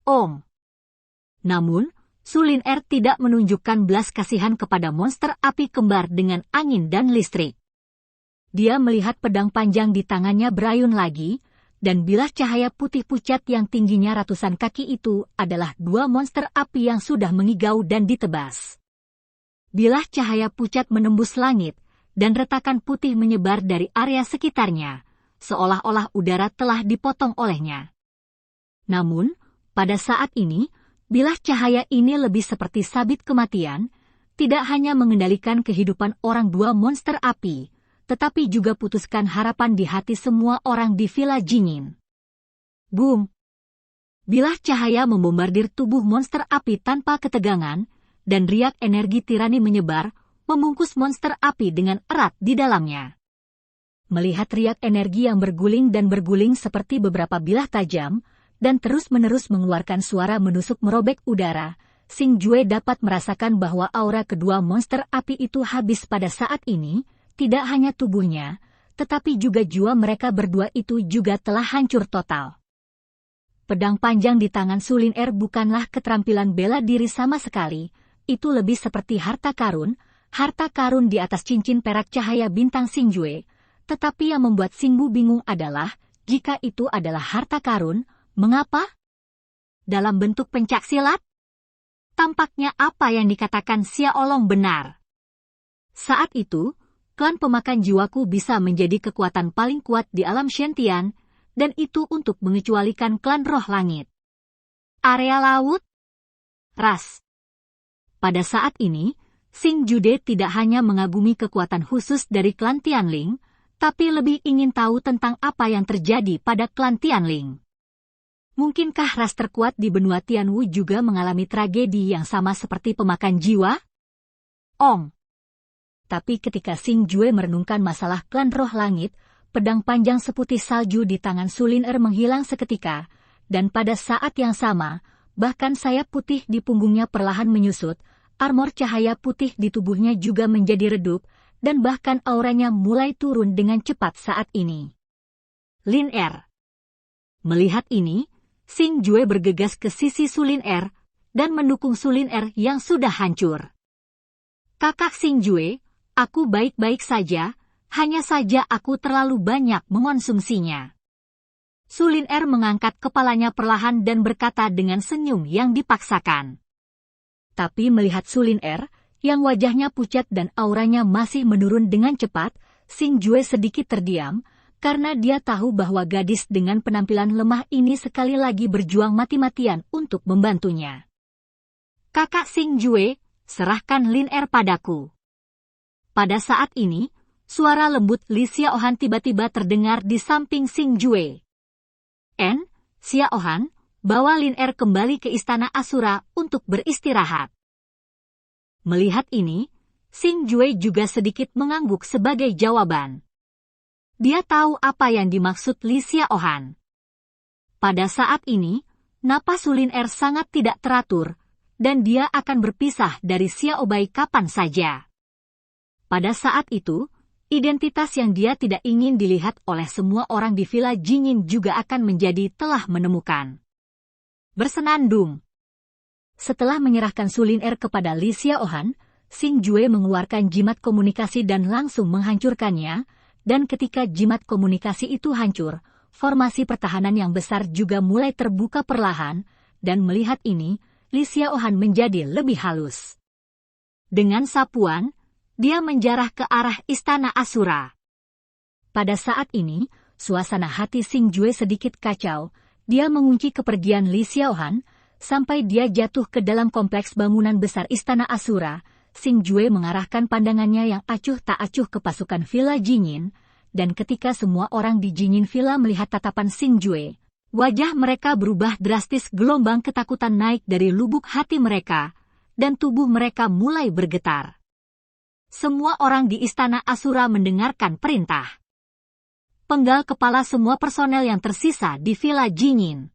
Om. Namun, Su Lin Er tidak menunjukkan belas kasihan kepada monster api kembar dengan angin dan listrik. Dia melihat pedang panjang di tangannya berayun lagi, dan bilah cahaya putih pucat yang tingginya ratusan kaki itu adalah dua monster api yang sudah mengigau dan ditebas. Bilah cahaya pucat menembus langit, dan retakan putih menyebar dari area sekitarnya, seolah-olah udara telah dipotong olehnya. Namun, pada saat ini, bilah cahaya ini lebih seperti sabit kematian, tidak hanya mengendalikan kehidupan orang dua monster api, tetapi juga putuskan harapan di hati semua orang di Villa Jinin. Boom! Bilah cahaya membombardir tubuh monster api tanpa ketegangan, dan riak energi tirani menyebar, membungkus monster api dengan erat di dalamnya. Melihat riak energi yang berguling dan berguling seperti beberapa bilah tajam, dan terus-menerus mengeluarkan suara menusuk merobek udara, Xing Jue dapat merasakan bahwa aura kedua monster api itu habis pada saat ini, tidak hanya tubuhnya, tetapi juga jiwa mereka berdua itu juga telah hancur total. Pedang panjang di tangan Su Lin Er bukanlah keterampilan bela diri sama sekali, itu lebih seperti harta karun di atas cincin perak cahaya bintang Xing Jue, tetapi yang membuat Xing Bu bingung adalah, jika itu adalah harta karun, mengapa? Dalam bentuk pencaksilat? Tampaknya apa yang dikatakan Xia Olong benar. Saat itu, klan pemakan jiwaku bisa menjadi kekuatan paling kuat di alam Shantian, dan itu untuk mengecualikan klan roh langit. Area laut? Ras. Pada saat ini, Xing Jude tidak hanya mengagumi kekuatan khusus dari klan Tianling, tapi lebih ingin tahu tentang apa yang terjadi pada klan Tianling. Mungkinkah ras terkuat di benua Tianwu juga mengalami tragedi yang sama seperti pemakan jiwa? Tapi ketika Xing Jue merenungkan masalah klan roh langit, pedang panjang seputih salju di tangan Su Lin Er menghilang seketika, dan pada saat yang sama, bahkan sayap putih di punggungnya perlahan menyusut, armor cahaya putih di tubuhnya juga menjadi redup, dan bahkan auranya mulai turun dengan cepat saat ini. Lin Er. Melihat ini, Xing Jue bergegas ke sisi Su Lin Er, dan mendukung Su Lin Er yang sudah hancur. Kakak Xing Jue, aku baik-baik saja, hanya saja aku terlalu banyak mengonsumsinya. Su Lin Er mengangkat kepalanya perlahan dan berkata dengan senyum yang dipaksakan. Tapi melihat Su Lin Er, yang wajahnya pucat dan auranya masih menurun dengan cepat, Xing Jue sedikit terdiam, karena dia tahu bahwa gadis dengan penampilan lemah ini sekali lagi berjuang mati-matian untuk membantunya. Kakak Xing Jue, serahkan Lin Er padaku. Pada saat ini, suara lembut Li Xiaohan tiba-tiba terdengar di samping Xing Jue. Xiaohan, bawa Lin Er kembali ke Istana Asura untuk beristirahat. Melihat ini, Xing Jue juga sedikit mengangguk sebagai jawaban. Dia tahu apa yang dimaksud Li Xiaohan. Pada saat ini, napas Lin Er sangat tidak teratur, dan dia akan berpisah dari Xiao Bai kapan saja. Pada saat itu, identitas yang dia tidak ingin dilihat oleh semua orang di Villa Jingin juga akan menjadi telah menemukan. Bersenandung. Setelah menyerahkan Su Lin Er kepada Li Xiaohan, Xing Jue mengeluarkan jimat komunikasi dan langsung menghancurkannya, dan ketika jimat komunikasi itu hancur, formasi pertahanan yang besar juga mulai terbuka perlahan, dan melihat ini, Li Xiaohan menjadi lebih halus. Dengan sapuan, dia menjarah ke arah Istana Asura. Pada saat ini, suasana hati Xing Jue sedikit kacau. Dia mengunci kepergian Li Xiaohan, sampai dia jatuh ke dalam kompleks bangunan besar Istana Asura. Xing Jue mengarahkan pandangannya yang acuh tak acuh ke pasukan Villa Jingin, dan ketika semua orang di Jingin Villa melihat tatapan Xing Jue, wajah mereka berubah drastis, gelombang ketakutan naik dari lubuk hati mereka, dan tubuh mereka mulai bergetar. Semua orang di Istana Asura mendengarkan perintah. Penggal kepala semua personel yang tersisa di Villa Jingin.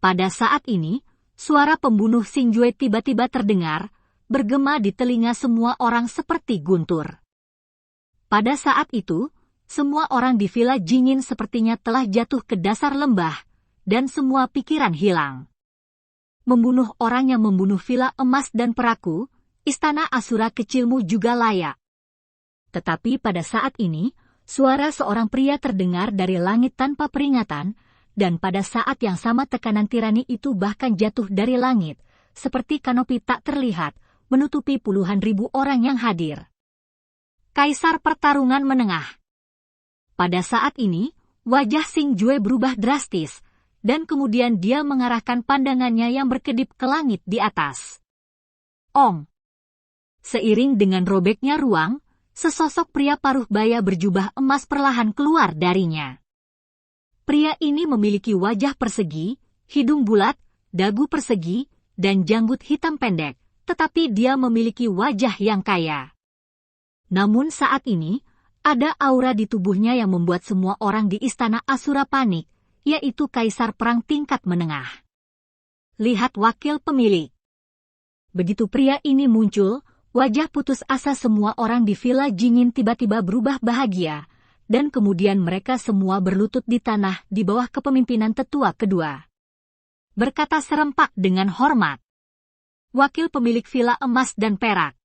Pada saat ini, suara pembunuh Xing Jue tiba-tiba terdengar, bergema di telinga semua orang seperti guntur. Pada saat itu, semua orang di Villa Jingin sepertinya telah jatuh ke dasar lembah, dan semua pikiran hilang. Membunuh orang yang membunuh Villa Emas dan Peraku, Istana Asura kecilmu juga layak. Tetapi pada saat ini, suara seorang pria terdengar dari langit tanpa peringatan, dan pada saat yang sama tekanan tirani itu bahkan jatuh dari langit, seperti kanopi tak terlihat, menutupi puluhan ribu orang yang hadir. Kaisar pertarungan menengah. Pada saat ini, wajah Xing Jue berubah drastis, dan kemudian dia mengarahkan pandangannya yang berkedip ke langit di atas. Ong! Seiring dengan robeknya ruang, sesosok pria paruh baya berjubah emas perlahan keluar darinya. Pria ini memiliki wajah persegi, hidung bulat, dagu persegi, dan janggut hitam pendek, tetapi dia memiliki wajah yang kaya. Namun saat ini, ada aura di tubuhnya yang membuat semua orang di Istana Asura panik, yaitu Kaisar Perang tingkat menengah. Lihat wakil pemilik. Begitu pria ini muncul, wajah putus asa semua orang di Villa Jingin tiba-tiba berubah bahagia, dan kemudian mereka semua berlutut di tanah di bawah kepemimpinan tetua kedua. Berkata serempak dengan hormat. Wakil pemilik Villa Emas dan Perak.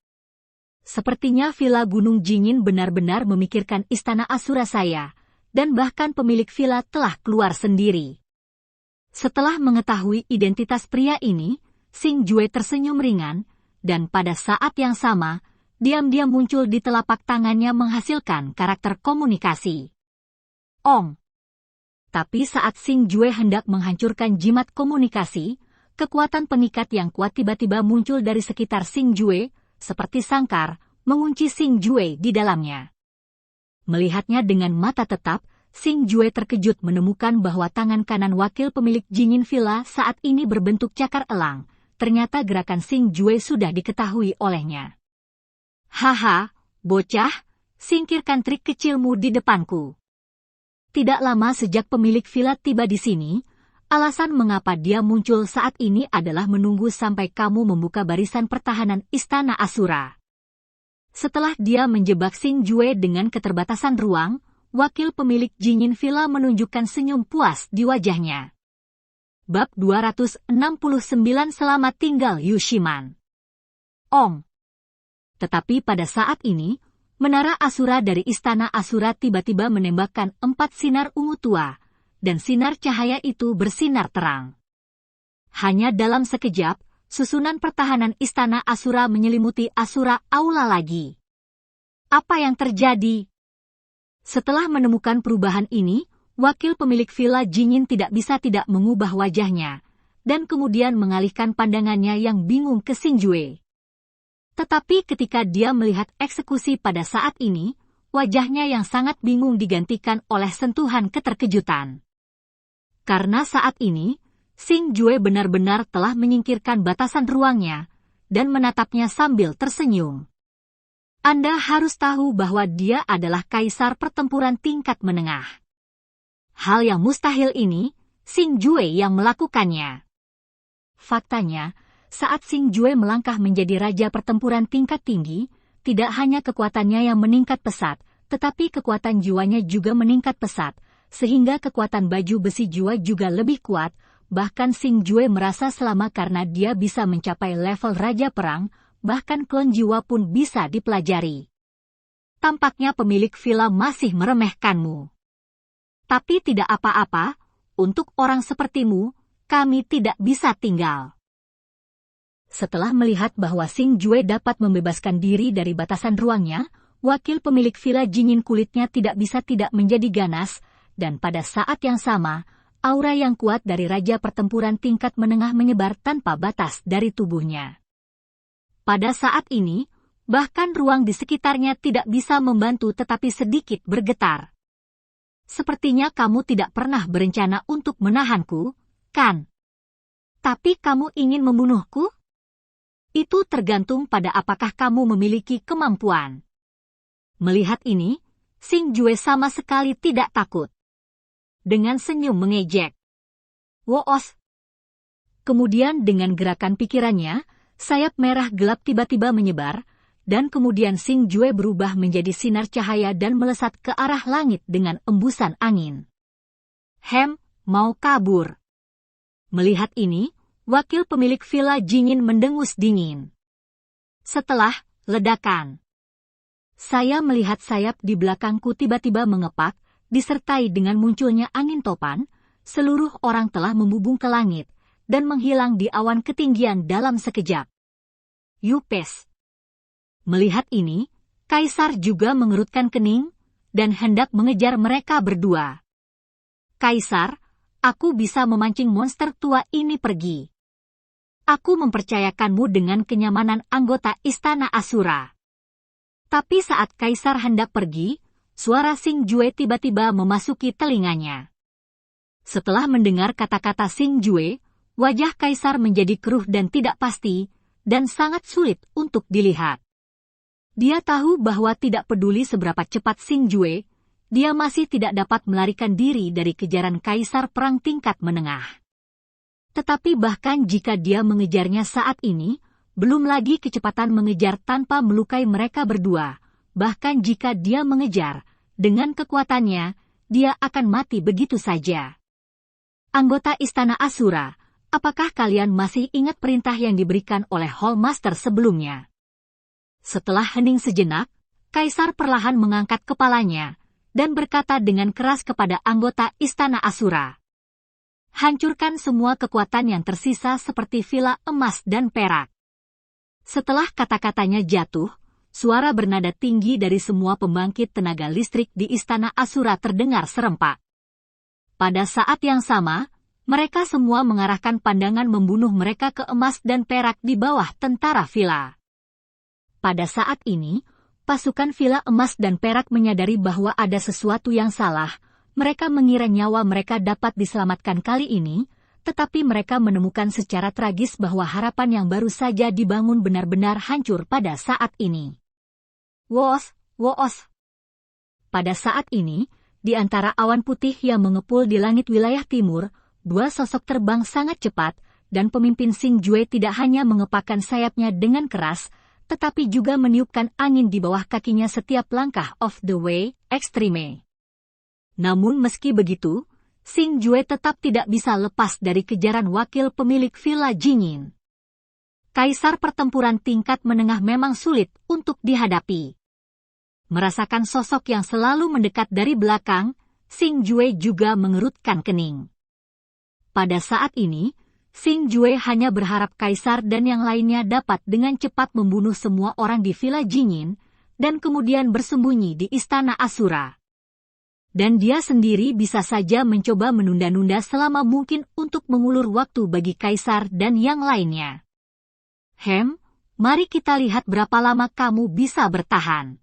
Sepertinya Villa Gunung Jingin benar-benar memikirkan Istana Asura saya, dan bahkan pemilik villa telah keluar sendiri. Setelah mengetahui identitas pria ini, Xing Jue tersenyum ringan, dan pada saat yang sama, diam-diam muncul di telapak tangannya menghasilkan karakter komunikasi. Ong! Tapi saat Xing Jue hendak menghancurkan jimat komunikasi, kekuatan pengikat yang kuat tiba-tiba muncul dari sekitar Xing Jue, seperti sangkar, mengunci Xing Jue di dalamnya. Melihatnya dengan mata tetap, Xing Jue terkejut menemukan bahwa tangan kanan wakil pemilik Jingin Villa saat ini berbentuk cakar elang. Ternyata gerakan Xing Jue sudah diketahui olehnya. Haha, bocah, singkirkan trik kecilmu di depanku. Tidak lama sejak pemilik villa tiba di sini, alasan mengapa dia muncul saat ini adalah menunggu sampai kamu membuka barisan pertahanan Istana Asura. Setelah dia menjebak Xing Jue dengan keterbatasan ruang, wakil pemilik Jingin Villa menunjukkan senyum puas di wajahnya. Bab 269 Selamat tinggal Yushiman. Ong! Tetapi pada saat ini, menara Asura dari Istana Asura tiba-tiba menembakkan 4 sinar ungu tua, dan sinar cahaya itu bersinar terang. Hanya dalam sekejap, susunan pertahanan Istana Asura menyelimuti Asura Aula lagi. Apa yang terjadi? Setelah menemukan perubahan ini, wakil pemilik villa Jingin tidak bisa tidak mengubah wajahnya, dan kemudian mengalihkan pandangannya yang bingung ke Xing Jue. Tetapi ketika dia melihat eksekusi pada saat ini, wajahnya yang sangat bingung digantikan oleh sentuhan keterkejutan. Karena saat ini, Xing Jue benar-benar telah menyingkirkan batasan ruangnya dan menatapnya sambil tersenyum. Anda harus tahu bahwa dia adalah kaisar pertempuran tingkat menengah. Hal yang mustahil ini, Xing Jue yang melakukannya. Faktanya, saat Xing Jue melangkah menjadi raja pertempuran tingkat tinggi, tidak hanya kekuatannya yang meningkat pesat, tetapi kekuatan jiwanya juga meningkat pesat, sehingga kekuatan baju besi jiwa juga lebih kuat. Bahkan Xing Jue merasa selama karena dia bisa mencapai level raja perang, bahkan klon jiwa pun bisa dipelajari. Tampaknya pemilik villa masih meremehkanmu. Tapi tidak apa-apa, untuk orang sepertimu, kami tidak bisa tinggal. Setelah melihat bahwa Xing Jue dapat membebaskan diri dari batasan ruangnya, wakil pemilik villa Jingin kulitnya tidak bisa tidak menjadi ganas, dan pada saat yang sama, aura yang kuat dari raja pertempuran tingkat menengah menyebar tanpa batas dari tubuhnya. Pada saat ini, bahkan ruang di sekitarnya tidak bisa membantu tetapi sedikit bergetar. Sepertinya kamu tidak pernah berencana untuk menahanku, kan? Tapi kamu ingin membunuhku? Itu tergantung pada apakah kamu memiliki kemampuan. Melihat ini, Xing Jue sama sekali tidak takut. Dengan senyum mengejek. Woos. Kemudian dengan gerakan pikirannya, sayap merah gelap tiba-tiba menyebar, dan kemudian Xing Jue berubah menjadi sinar cahaya dan melesat ke arah langit dengan embusan angin. Mau kabur. Melihat ini, wakil pemilik villa Jingin mendengus dingin. Setelah ledakan, saya melihat sayap di belakangku tiba-tiba mengepak, disertai dengan munculnya angin topan, seluruh orang telah membubung ke langit, dan menghilang di awan ketinggian dalam sekejap. Yupes. Melihat ini, Kaisar juga mengerutkan kening, dan hendak mengejar mereka berdua. Kaisar, aku bisa memancing monster tua ini pergi. Aku mempercayakanmu dengan kenyamanan anggota Istana Asura. Tapi saat Kaisar hendak pergi, suara Xing Jue tiba-tiba memasuki telinganya. Setelah mendengar kata-kata Xing Jue, wajah Kaisar menjadi keruh dan tidak pasti, dan sangat sulit untuk dilihat. Dia tahu bahwa tidak peduli seberapa cepat Xing Jue, dia masih tidak dapat melarikan diri dari kejaran Kaisar perang tingkat menengah. Tetapi bahkan jika dia mengejarnya saat ini, belum lagi kecepatan mengejar tanpa melukai mereka berdua, bahkan jika dia mengejar, dengan kekuatannya, dia akan mati begitu saja. Anggota Istana Asura, apakah kalian masih ingat perintah yang diberikan oleh Hallmaster sebelumnya? Setelah hening sejenak, Kaisar perlahan mengangkat kepalanya, dan berkata dengan keras kepada anggota Istana Asura. Hancurkan semua kekuatan yang tersisa seperti villa emas dan perak. Setelah kata-katanya jatuh, suara bernada tinggi dari semua pembangkit tenaga listrik di Istana Asura terdengar serempak. Pada saat yang sama, mereka semua mengarahkan pandangan membunuh mereka ke emas dan perak di bawah tentara villa. Pada saat ini, pasukan villa emas dan perak menyadari bahwa ada sesuatu yang salah. Mereka mengira nyawa mereka dapat diselamatkan kali ini, tetapi mereka menemukan secara tragis bahwa harapan yang baru saja dibangun benar-benar hancur pada saat ini. Woos. Pada saat ini, di antara awan putih yang mengepul di langit wilayah timur, dua sosok terbang sangat cepat, dan pemimpin Xing Jue tidak hanya mengepakkan sayapnya dengan keras, tetapi juga meniupkan angin di bawah kakinya setiap langkah of the way, extreme. Namun meski begitu, Xing Jue tetap tidak bisa lepas dari kejaran wakil pemilik villa Jingin. Kaisar pertempuran tingkat menengah memang sulit untuk dihadapi. Merasakan sosok yang selalu mendekat dari belakang, Xing Jue juga mengerutkan kening. Pada saat ini, Xing Jue hanya berharap Kaisar dan yang lainnya dapat dengan cepat membunuh semua orang di villa Jingin, dan kemudian bersembunyi di Istana Asura. Dan dia sendiri bisa saja mencoba menunda-nunda selama mungkin untuk mengulur waktu bagi kaisar dan yang lainnya. Mari kita lihat berapa lama kamu bisa bertahan.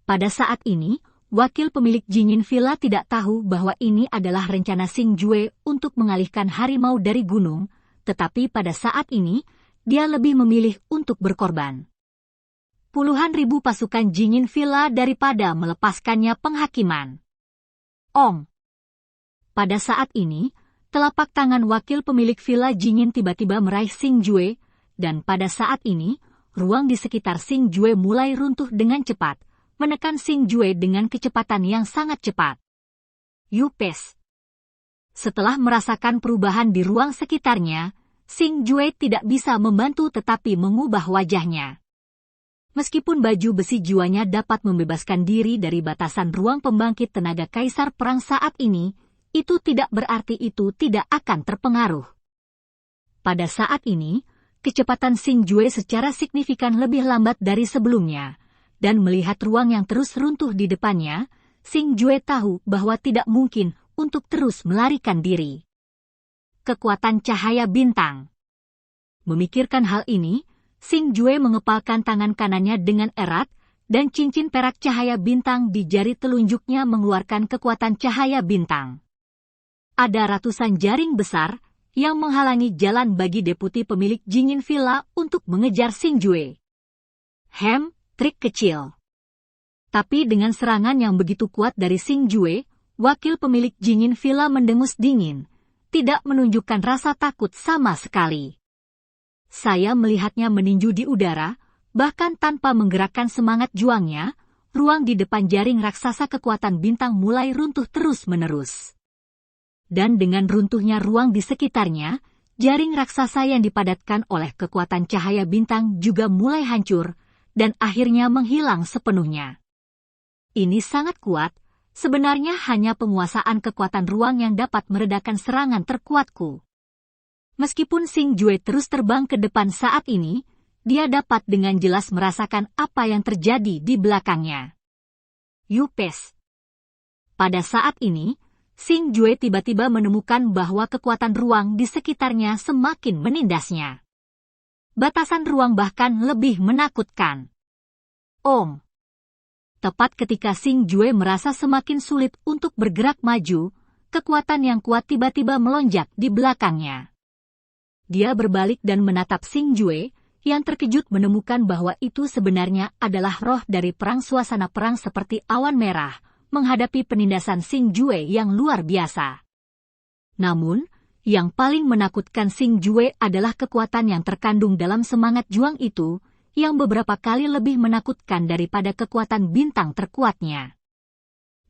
Pada saat ini, wakil pemilik Jingin Villa tidak tahu bahwa ini adalah rencana Xing Jue untuk mengalihkan harimau dari gunung, tetapi pada saat ini, dia lebih memilih untuk berkorban. Puluhan ribu pasukan Jingin Villa daripada melepaskannya penghakiman. Pada saat ini, telapak tangan wakil pemilik Villa Jingin tiba-tiba meraih Xing Jue, dan pada saat ini, ruang di sekitar Xing Jue mulai runtuh dengan cepat, menekan Xing Jue dengan kecepatan yang sangat cepat. Yupes. Setelah merasakan perubahan di ruang sekitarnya, Xing Jue tidak bisa membantu tetapi mengubah wajahnya. Meskipun baju besi jiwanya dapat membebaskan diri dari batasan ruang pembangkit tenaga kaisar perang saat ini, itu tidak berarti itu tidak akan terpengaruh. Pada saat ini, kecepatan Xing Jue secara signifikan lebih lambat dari sebelumnya, dan melihat ruang yang terus runtuh di depannya, Xing Jue tahu bahwa tidak mungkin untuk terus melarikan diri. Kekuatan cahaya bintang. Memikirkan hal ini, Xing Jue mengepalkan tangan kanannya dengan erat, dan cincin perak cahaya bintang di jari telunjuknya mengeluarkan kekuatan cahaya bintang. Ada ratusan jaring besar yang menghalangi jalan bagi deputi pemilik Jingin Villa untuk mengejar Xing Jue. Trik kecil. Tapi dengan serangan yang begitu kuat dari Xing Jue, wakil pemilik Jingin Villa mendengus dingin, tidak menunjukkan rasa takut sama sekali. Saya melihatnya meninju di udara, bahkan tanpa menggerakkan semangat juangnya, ruang di depan jaring raksasa kekuatan bintang mulai runtuh terus-menerus. Dan dengan runtuhnya ruang di sekitarnya, jaring raksasa yang dipadatkan oleh kekuatan cahaya bintang juga mulai hancur, dan akhirnya menghilang sepenuhnya. Ini sangat kuat, sebenarnya hanya penguasaan kekuatan ruang yang dapat meredakan serangan terkuatku. Meskipun Xing Jue terus terbang ke depan saat ini, dia dapat dengan jelas merasakan apa yang terjadi di belakangnya. Yupes. Pada saat ini, Xing Jue tiba-tiba menemukan bahwa kekuatan ruang di sekitarnya semakin menindasnya. Batasan ruang bahkan lebih menakutkan. Tepat ketika Xing Jue merasa semakin sulit untuk bergerak maju, kekuatan yang kuat tiba-tiba melonjak di belakangnya. Dia berbalik dan menatap Xing Jue, yang terkejut menemukan bahwa itu sebenarnya adalah roh dari perang suasana perang seperti awan merah, menghadapi penindasan Xing Jue yang luar biasa. Namun, yang paling menakutkan Xing Jue adalah kekuatan yang terkandung dalam semangat juang itu, yang beberapa kali lebih menakutkan daripada kekuatan bintang terkuatnya.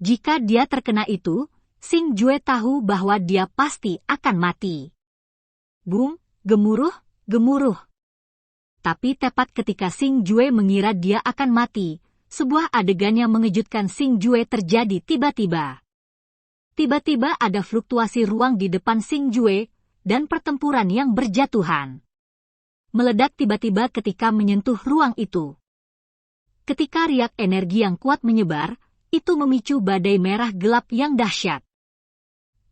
Jika dia terkena itu, Xing Jue tahu bahwa dia pasti akan mati. Boom, gemuruh, gemuruh. Tapi tepat ketika Xing Jue mengira dia akan mati, sebuah adegan yang mengejutkan Xing Jue terjadi tiba-tiba. Tiba-tiba ada fluktuasi ruang di depan Xing Jue, dan pertempuran yang berjatuhan. Meledak tiba-tiba ketika menyentuh ruang itu. Ketika riak energi yang kuat menyebar, itu memicu badai merah gelap yang dahsyat.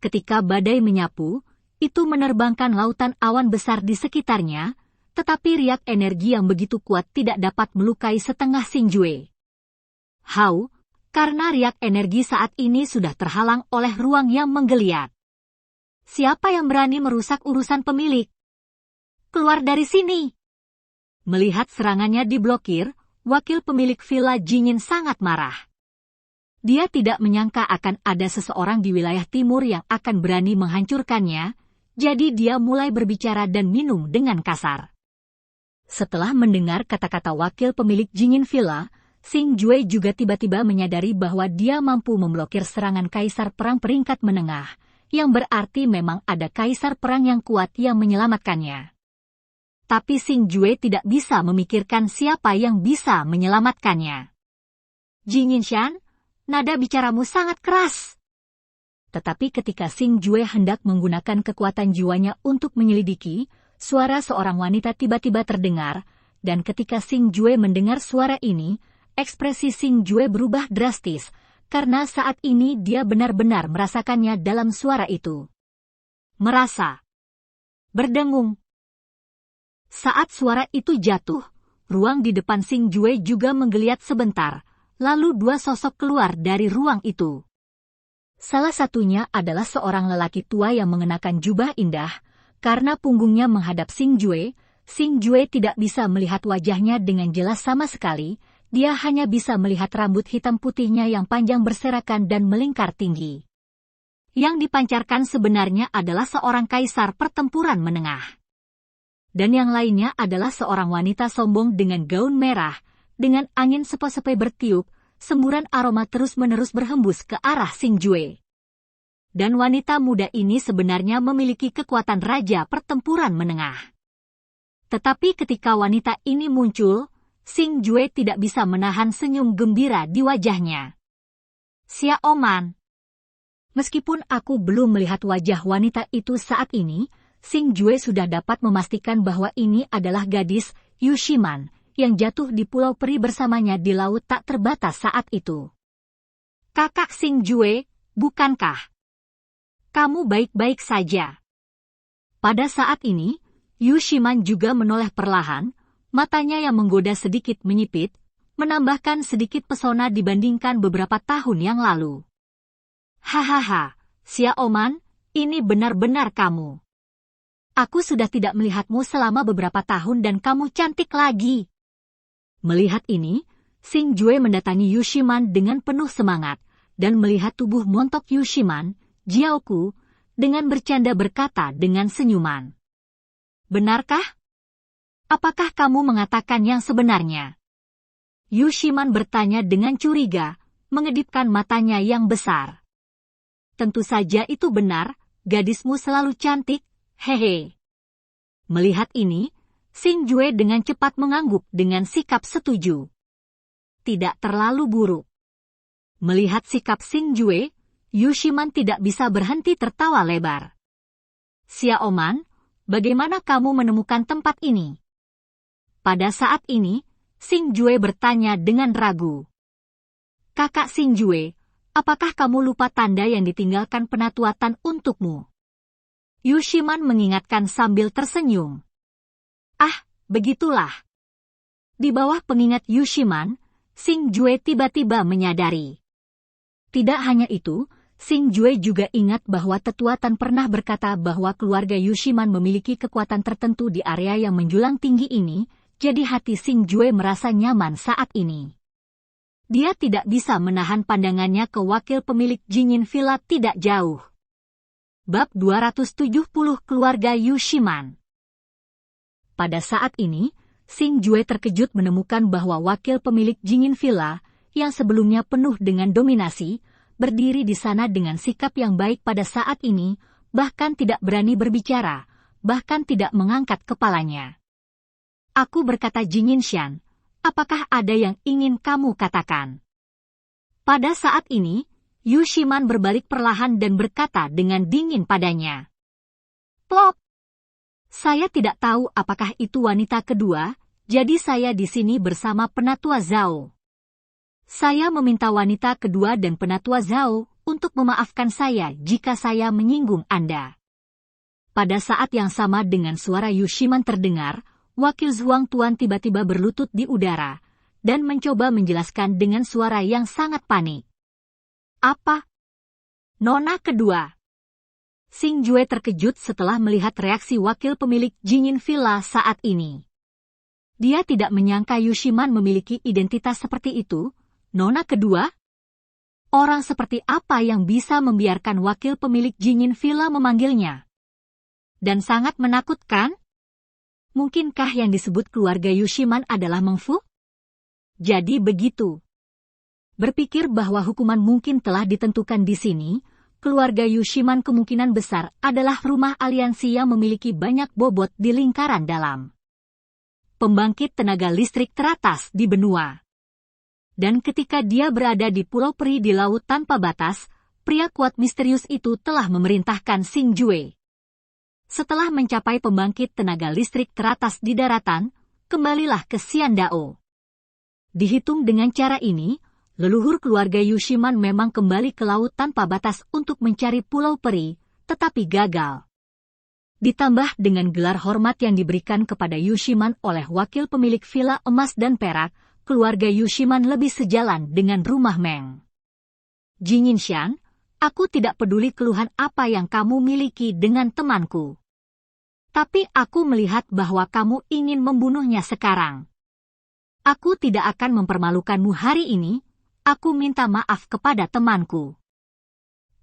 Ketika badai menyapu, itu menerbangkan lautan awan besar di sekitarnya, tetapi riak energi yang begitu kuat tidak dapat melukai setengah Xing Jue. Karena riak energi saat ini sudah terhalang oleh ruang yang menggeliat. Siapa yang berani merusak urusan pemilik? Keluar dari sini! Melihat serangannya diblokir, wakil pemilik Villa Jingin sangat marah. Dia tidak menyangka akan ada seseorang di wilayah timur yang akan berani menghancurkannya, jadi dia mulai berbicara dan minum dengan kasar. Setelah mendengar kata-kata wakil pemilik Jingin Villa, Xing Jue juga tiba-tiba menyadari bahwa dia mampu memblokir serangan kaisar perang peringkat menengah, yang berarti memang ada kaisar perang yang kuat yang menyelamatkannya. Tapi Xing Jue tidak bisa memikirkan siapa yang bisa menyelamatkannya. Jingin Shan, nada bicaramu sangat keras. Tetapi ketika Xing Jue hendak menggunakan kekuatan jiwanya untuk menyelidiki, suara seorang wanita tiba-tiba terdengar, dan ketika Xing Jue mendengar suara ini, ekspresi Xing Jue berubah drastis, karena saat ini dia benar-benar merasakannya dalam suara itu. Merasa. Berdengung. Saat suara itu jatuh, ruang di depan Xing Jue juga menggeliat sebentar, lalu dua sosok keluar dari ruang itu. Salah satunya adalah seorang lelaki tua yang mengenakan jubah indah. Karena punggungnya menghadap Xing Jue tidak bisa melihat wajahnya dengan jelas sama sekali, dia hanya bisa melihat rambut hitam putihnya yang panjang berserakan dan melingkar tinggi. Yang dipancarkan sebenarnya adalah seorang kaisar pertempuran menengah. Dan yang lainnya adalah seorang wanita sombong dengan gaun merah, dengan angin sepo-sepe bertiup, semburan aroma terus-menerus berhembus ke arah Xing Jue. Dan wanita muda ini sebenarnya memiliki kekuatan raja pertempuran menengah. Tetapi ketika wanita ini muncul, Xing Jue tidak bisa menahan senyum gembira di wajahnya. Xiao Man. Meskipun aku belum melihat wajah wanita itu saat ini, Xing Jue sudah dapat memastikan bahwa ini adalah gadis Yu Shiman yang jatuh di Pulau Peri bersamanya di laut tak terbatas saat itu. Kakak Xing Jue, bukankah? Kamu baik-baik saja. Pada saat ini, Yu Shiman juga menoleh perlahan, matanya yang menggoda sedikit menyipit, menambahkan sedikit pesona dibandingkan beberapa tahun yang lalu. Hahaha, Xiao Man, ini benar-benar kamu. Aku sudah tidak melihatmu selama beberapa tahun dan kamu cantik lagi. Melihat ini, Xing Jue mendatangi Yu Shiman dengan penuh semangat, dan melihat tubuh montok Yu Shiman, Jiaoku, dengan bercanda berkata dengan senyuman. Benarkah? Apakah kamu mengatakan yang sebenarnya? Yu Shiman bertanya dengan curiga, mengedipkan matanya yang besar. Tentu saja itu benar, gadismu selalu cantik, hehe. Melihat ini, Xing Jue dengan cepat mengangguk dengan sikap setuju. Tidak terlalu buruk. Melihat sikap Xing Jue, Yu Shiman tidak bisa berhenti tertawa lebar. Xiao Man, bagaimana kamu menemukan tempat ini? Pada saat ini, Xing Jue bertanya dengan ragu. Kakak Xing Jue, apakah kamu lupa tanda yang ditinggalkan penatuatan untukmu? Yu Shiman mengingatkan sambil tersenyum. Ah, begitulah. Di bawah pengingat Yu Shiman, Xing Jue tiba-tiba menyadari. Tidak hanya itu, Xing Jue juga ingat bahwa tetuatan pernah berkata bahwa keluarga Yu Shiman memiliki kekuatan tertentu di area yang menjulang tinggi ini, jadi hati Xing Jue merasa nyaman saat ini. Dia tidak bisa menahan pandangannya ke wakil pemilik Jingin Villa tidak jauh. Bab 270 Keluarga Yu Shiman. Pada saat ini, Xing Jue terkejut menemukan bahwa wakil pemilik Jingin Villa, yang sebelumnya penuh dengan dominasi, berdiri di sana dengan sikap yang baik pada saat ini, bahkan tidak berani berbicara, bahkan tidak mengangkat kepalanya. Aku berkata Jingin Shan, apakah ada yang ingin kamu katakan? Pada saat ini, Yu Shiman berbalik perlahan dan berkata dengan dingin padanya. Plop! Saya tidak tahu apakah itu wanita kedua, jadi saya di sini bersama Penatua Zhao. Saya meminta wanita kedua dan Penatua Zhao untuk memaafkan saya jika saya menyinggung Anda. Pada saat yang sama dengan suara Yu Shiman terdengar, wakil Zhuang Tuan tiba-tiba berlutut di udara, dan mencoba menjelaskan dengan suara yang sangat panik. Apa? Nona kedua. Xing Jue terkejut setelah melihat reaksi wakil pemilik Jingin Villa saat ini. Dia tidak menyangka Yu Shiman memiliki identitas seperti itu. Nona kedua? Orang seperti apa yang bisa membiarkan wakil pemilik Jingin Villa memanggilnya? Dan sangat menakutkan? Mungkinkah yang disebut keluarga Yu Shiman adalah Mengfu? Jadi begitu. Berpikir bahwa hukuman mungkin telah ditentukan di sini, keluarga Yu Shiman kemungkinan besar adalah rumah aliansi yang memiliki banyak bobot di lingkaran dalam. Pembangkit tenaga listrik teratas di benua. Dan ketika dia berada di Pulau Peri di laut tanpa batas, pria kuat misterius itu telah memerintahkan Xing Jue. Setelah mencapai pembangkit tenaga listrik teratas di daratan, kembalilah ke Xiandao. Dihitung dengan cara ini, Leluhur keluarga Yushiman memang kembali ke laut tanpa batas untuk mencari pulau peri, tetapi gagal. Ditambah dengan gelar hormat yang diberikan kepada Yushiman oleh wakil pemilik villa emas dan perak, keluarga Yushiman lebih sejalan dengan rumah Meng. Jin Yinshan, aku tidak peduli keluhan apa yang kamu miliki dengan temanku. Tapi aku melihat bahwa kamu ingin membunuhnya sekarang. Aku tidak akan mempermalukanmu hari ini, aku minta maaf kepada temanku.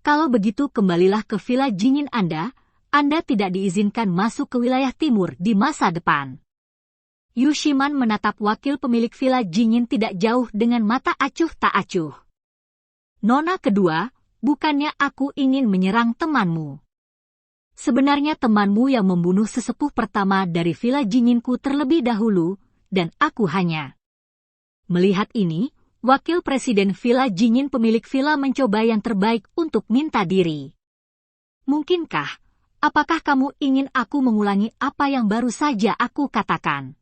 Kalau begitu kembalilah ke villa Jinin Anda tidak diizinkan masuk ke wilayah timur di masa depan. Yushiman menatap wakil pemilik villa Jinin tidak jauh dengan mata acuh tak acuh. Nona kedua, bukannya aku ingin menyerang temanmu. Sebenarnya temanmu yang membunuh sesepuh pertama dari villa Jininku terlebih dahulu, dan aku hanya. Melihat ini, wakil presiden villa Jinin pemilik villa mencoba yang terbaik untuk minta diri. Mungkinkah? Apakah kamu ingin aku mengulangi apa yang baru saja aku katakan?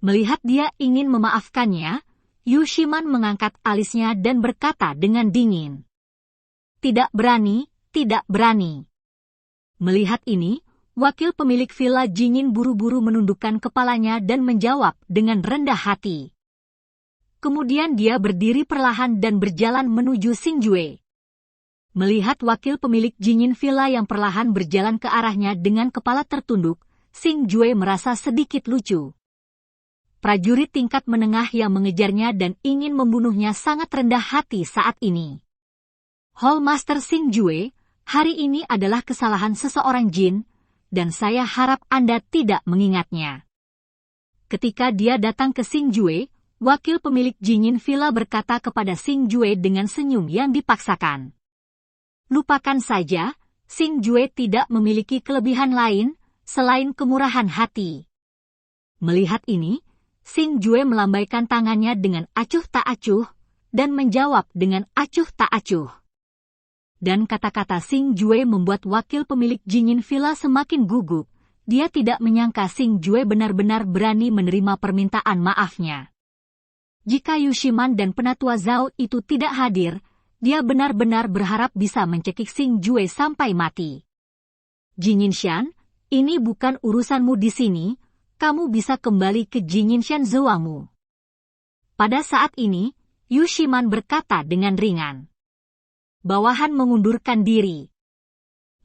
Melihat dia ingin memaafkannya, Yushiman mengangkat alisnya dan berkata dengan dingin. Tidak berani, tidak berani. Melihat ini, wakil pemilik villa Jinin buru-buru menundukkan kepalanya dan menjawab dengan rendah hati. Kemudian dia berdiri perlahan dan berjalan menuju Xingjue. Melihat wakil pemilik Jinin villa yang perlahan berjalan ke arahnya dengan kepala tertunduk, Xingjue merasa sedikit lucu. Prajurit tingkat menengah yang mengejarnya dan ingin membunuhnya sangat rendah hati saat ini. Hallmaster Xingjue, hari ini adalah kesalahan seseorang jin, dan saya harap Anda tidak mengingatnya. Ketika dia datang ke Xingjue, wakil pemilik Jinin villa berkata kepada Xingjue dengan senyum yang dipaksakan. Lupakan saja, Xingjue tidak memiliki kelebihan lain, selain kemurahan hati. Melihat ini, Xingjue melambaikan tangannya dengan acuh tak acuh, dan menjawab dengan acuh tak acuh. Dan kata-kata Xingjue membuat wakil pemilik Jinin villa semakin gugup, dia tidak menyangka Xingjue benar-benar berani menerima permintaan maafnya. Jika Yushiman dan Penatua Zhao itu tidak hadir, dia benar-benar berharap bisa mencekik Xingjue sampai mati. Jin Yinshan, ini bukan urusanmu di sini, kamu bisa kembali ke Jin Yinshan Zhuangmu. Pada saat ini, Yushiman berkata dengan ringan. Bawahan mengundurkan diri.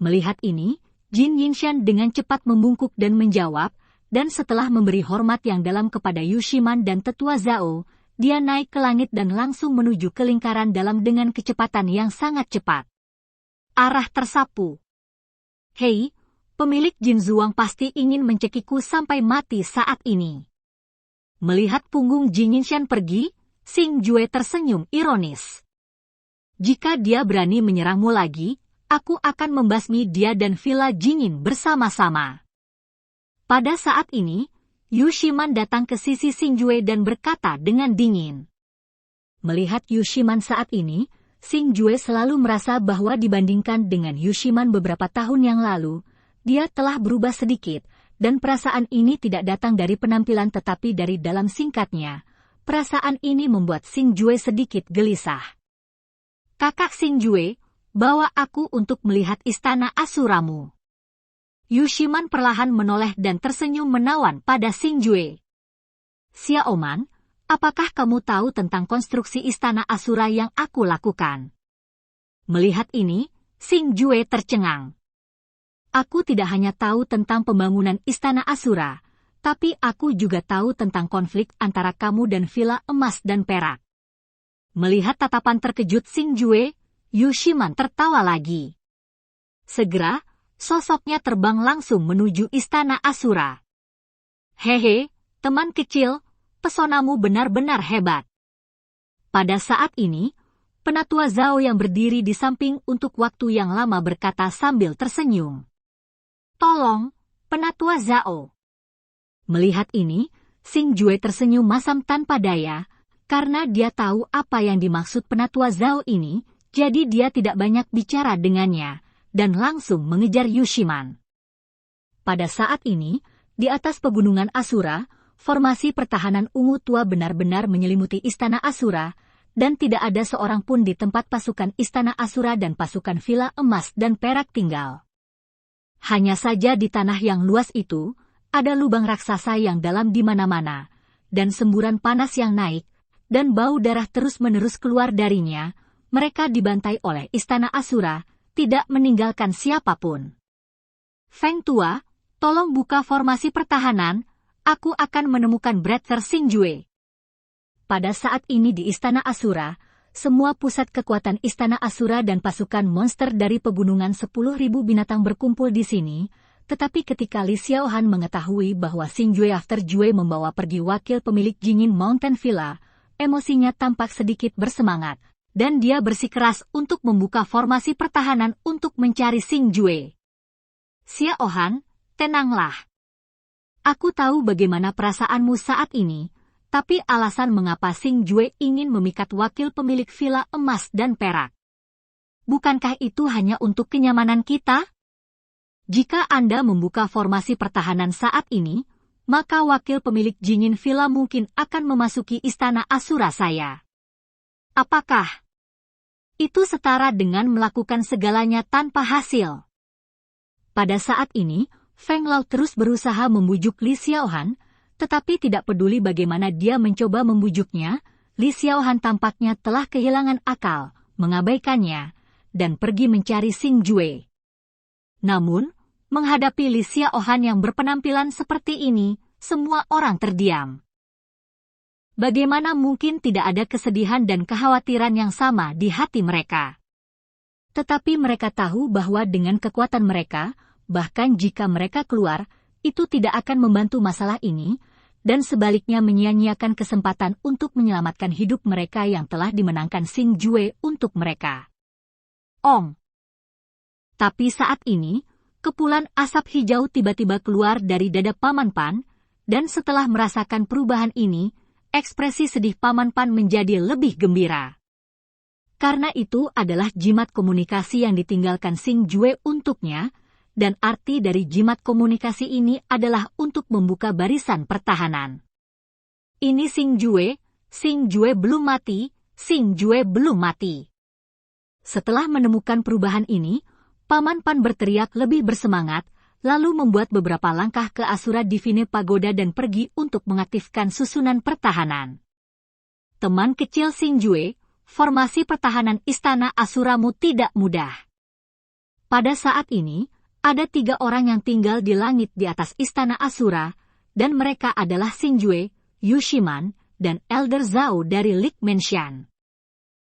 Melihat ini, Jin Yinshan dengan cepat membungkuk dan menjawab, dan setelah memberi hormat yang dalam kepada Yushiman dan Tetua Zhao, dia naik ke langit dan langsung menuju ke lingkaran dalam dengan kecepatan yang sangat cepat. Arah tersapu. Hei, pemilik Jin Zhuang pasti ingin mencekikku sampai mati saat ini. Melihat punggung Jin Yinshan pergi, Xingjue tersenyum ironis. Jika dia berani menyerangmu lagi, aku akan membasmi dia dan villa Jinin bersama-sama. Pada saat ini, Yushiman datang ke sisi Xingjue dan berkata dengan dingin. Melihat Yushiman saat ini, Xingjue selalu merasa bahwa dibandingkan dengan Yushiman beberapa tahun yang lalu, dia telah berubah sedikit, dan perasaan ini tidak datang dari penampilan tetapi dari dalam singkatnya. Perasaan ini membuat Xingjue sedikit gelisah. Kakak Xingjue, bawa aku untuk melihat istana Asuramu. Yushiman perlahan menoleh dan tersenyum menawan pada Xingjue. Xiaoman, apakah kamu tahu tentang konstruksi istana Asura yang aku lakukan? Melihat ini, Xingjue tercengang. Aku tidak hanya tahu tentang pembangunan istana Asura, tapi aku juga tahu tentang konflik antara kamu dan villa emas dan perak. Melihat tatapan terkejut Xingjue, Yushiman tertawa lagi. Segera, sosoknya terbang langsung menuju istana Asura. Hehe, teman kecil, pesonamu benar-benar hebat. Pada saat ini, Penatua Zhao yang berdiri di samping untuk waktu yang lama berkata sambil tersenyum. Tolong, Penatua Zhao. Melihat ini, Xingjue tersenyum masam tanpa daya, karena dia tahu apa yang dimaksud Penatua Zhao ini, jadi dia tidak banyak bicara dengannya, dan langsung mengejar Yushiman. Pada saat ini, di atas pegunungan Asura, formasi pertahanan ungu tua benar-benar menyelimuti istana Asura, dan tidak ada seorang pun di tempat pasukan Istana Asura dan pasukan Villa Emas dan Perak tinggal. Hanya saja di tanah yang luas itu, ada lubang raksasa yang dalam di mana-mana, dan semburan panas yang naik, dan bau darah terus-menerus keluar darinya. Mereka dibantai oleh Istana Asura, tidak meninggalkan siapapun. Feng Tua, tolong buka formasi pertahanan, aku akan menemukan Brother Xingjue. Pada saat ini di Istana Asura, semua pusat kekuatan Istana Asura dan pasukan monster dari pegunungan 10.000 binatang berkumpul di sini, tetapi ketika Li Xiaohan mengetahui bahwa Xingjue After Jue membawa pergi wakil pemilik Jingin Mountain Villa, emosinya tampak sedikit bersemangat, dan dia bersikeras untuk membuka formasi pertahanan untuk mencari Xingjue. Xiaohan, tenanglah. Aku tahu bagaimana perasaanmu saat ini, tapi alasan mengapa Xingjue ingin memikat wakil pemilik Villa Emas dan Perak. Bukankah itu hanya untuk kenyamanan kita? Jika Anda membuka formasi pertahanan saat ini, maka wakil pemilik Jingin Villa mungkin akan memasuki Istana Asura saya. Apakah itu setara dengan melakukan segalanya tanpa hasil? Pada saat ini, Feng Lao terus berusaha membujuk Li Xiaohan, tetapi tidak peduli bagaimana dia mencoba membujuknya, Li Xiaohan tampaknya telah kehilangan akal, mengabaikannya, dan pergi mencari Xingjue. Namun, menghadapi Li Xiaohan yang berpenampilan seperti ini, semua orang terdiam. Bagaimana mungkin tidak ada kesedihan dan kekhawatiran yang sama di hati mereka? Tetapi mereka tahu bahwa dengan kekuatan mereka, bahkan jika mereka keluar, itu tidak akan membantu masalah ini, dan sebaliknya menyia-nyiakan kesempatan untuk menyelamatkan hidup mereka yang telah dimenangkan Xingjue untuk mereka. Tapi saat ini, kepulan asap hijau tiba-tiba keluar dari dada Paman Pan, dan setelah merasakan perubahan ini, ekspresi sedih Paman Pan menjadi lebih gembira. Karena itu adalah jimat komunikasi yang ditinggalkan Xingjue untuknya, dan arti dari jimat komunikasi ini adalah untuk membuka barisan pertahanan. Ini Xingjue, Xingjue belum mati, Xingjue belum mati. Setelah menemukan perubahan ini, Paman Pan berteriak lebih bersemangat, lalu membuat beberapa langkah ke Asura Divine Pagoda dan pergi untuk mengaktifkan susunan pertahanan. Teman kecil Xingjue, formasi pertahanan Istana Asuramu tidak mudah. Pada saat ini, ada 3 orang yang tinggal di langit di atas Istana Asura, dan mereka adalah Xingjue, Yushiman, dan Elder Zhao dari Lake Menshan.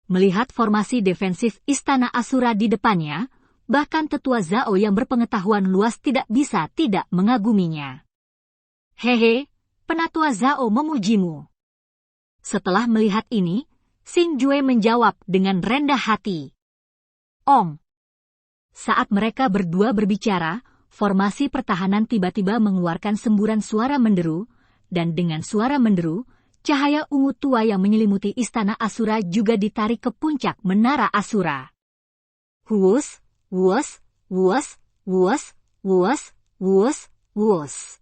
Melihat formasi defensif Istana Asura di depannya, bahkan tetua Zhao yang berpengetahuan luas tidak bisa tidak mengaguminya. Hehe, penatua Zhao memujimu. Setelah melihat ini, Xingjue menjawab dengan rendah hati. Saat mereka berdua berbicara, formasi pertahanan tiba-tiba mengeluarkan semburan suara menderu, dan dengan suara menderu, cahaya ungu tua yang menyelimuti Istana Asura juga ditarik ke puncak Menara Asura. Wuus, wuus, wuus, wuus, wuus, wuus, wuus.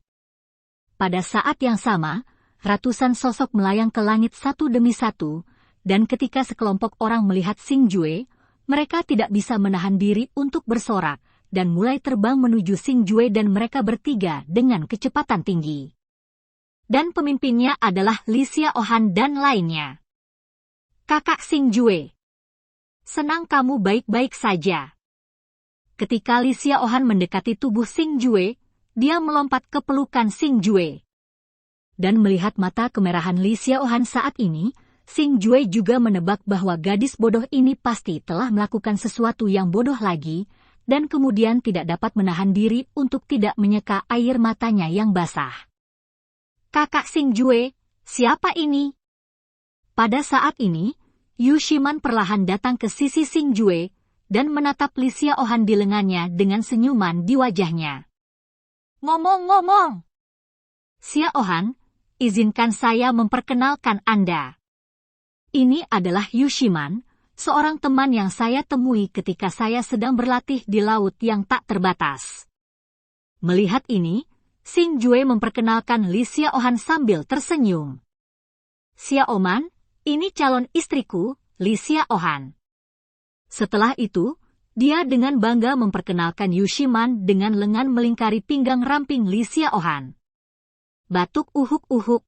Pada saat yang sama, ratusan sosok melayang ke langit satu demi satu, dan ketika sekelompok orang melihat Xingjue, mereka tidak bisa menahan diri untuk bersorak, dan mulai terbang menuju Xingjue dan mereka bertiga dengan kecepatan tinggi. Dan pemimpinnya adalah Li Xiaohan dan lainnya. Kakak Xingjue. Senang kamu baik-baik saja. Ketika Li Xiaohan mendekati tubuh Xingjue, dia melompat ke pelukan Xingjue. Dan melihat mata kemerahan Li Xiaohan saat ini, Xingjue juga menebak bahwa gadis bodoh ini pasti telah melakukan sesuatu yang bodoh lagi, dan kemudian tidak dapat menahan diri untuk tidak menyeka air matanya yang basah. Kakak Xingjue, siapa ini? Pada saat ini, Yushiman perlahan datang ke sisi Xingjue, dan menatap Li Xiaohan di lengannya dengan senyuman di wajahnya. Ngomong-ngomong. Xiaohan, izinkan saya memperkenalkan Anda. Ini adalah Yushiman, seorang teman yang saya temui ketika saya sedang berlatih di laut yang tak terbatas. Melihat ini, Xingjue memperkenalkan Li Xiaohan sambil tersenyum. Xiaoman, Ini calon istriku, Li Xiaohan. Setelah itu, dia dengan bangga memperkenalkan Yu Shiman dengan lengan melingkari pinggang ramping Li Xiaohan. Batuk uhuk-uhuk.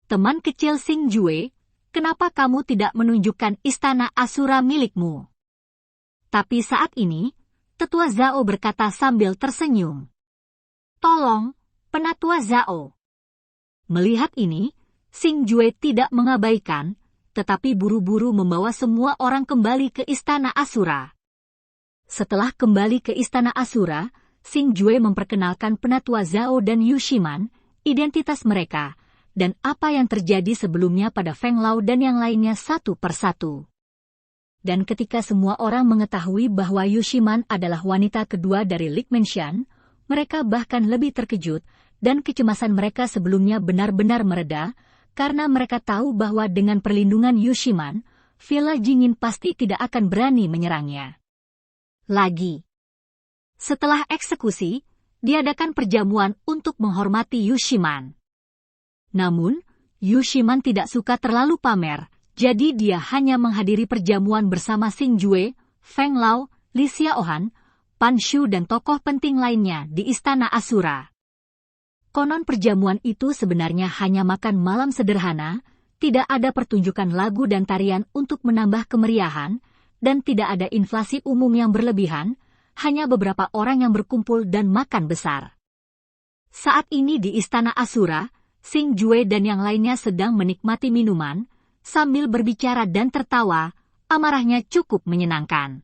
Teman kecil Xing Jue, kenapa kamu tidak menunjukkan istana Asura milikmu? Tapi saat ini, Tetua Zhao berkata sambil tersenyum. Tolong, Penatua Zhao. Melihat ini, Xing Jue tidak mengabaikan, tetapi buru-buru membawa semua orang kembali ke istana Asura. Setelah kembali ke istana Asura, Xing Jue memperkenalkan Penatua Zhao dan Yu Shiman, identitas mereka, dan apa yang terjadi sebelumnya pada Feng Lao dan yang lainnya satu persatu. Dan ketika semua orang mengetahui bahwa Yu Shiman adalah wanita kedua dari Li Menshan, mereka bahkan lebih terkejut, dan kecemasan mereka sebelumnya benar-benar mereda, karena mereka tahu bahwa dengan perlindungan Yu Shiman, Villa Jingin pasti tidak akan berani menyerangnya lagi. Setelah eksekusi, diadakan perjamuan untuk menghormati Yu Shiman. Namun, Yu Shiman tidak suka terlalu pamer, jadi dia hanya menghadiri perjamuan bersama Xing Jue, Feng Lao, Li Xiaohan, Pan Shu dan tokoh penting lainnya di istana Asura. Konon perjamuan itu sebenarnya hanya makan malam sederhana, tidak ada pertunjukan lagu dan tarian untuk menambah kemeriahan, dan tidak ada inflasi umum yang berlebihan, hanya beberapa orang yang berkumpul dan makan besar. Saat ini di istana Asura, Xing Jue dan yang lainnya sedang menikmati minuman, sambil berbicara dan tertawa, amarahnya cukup menyenangkan.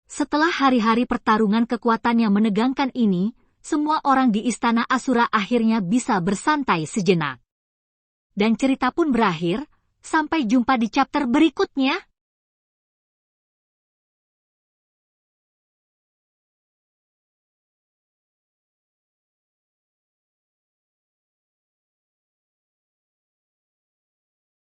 Setelah hari-hari pertarungan kekuatan yang menegangkan ini, semua orang di istana Asura akhirnya bisa bersantai sejenak. Dan cerita pun berakhir, sampai jumpa di chapter berikutnya.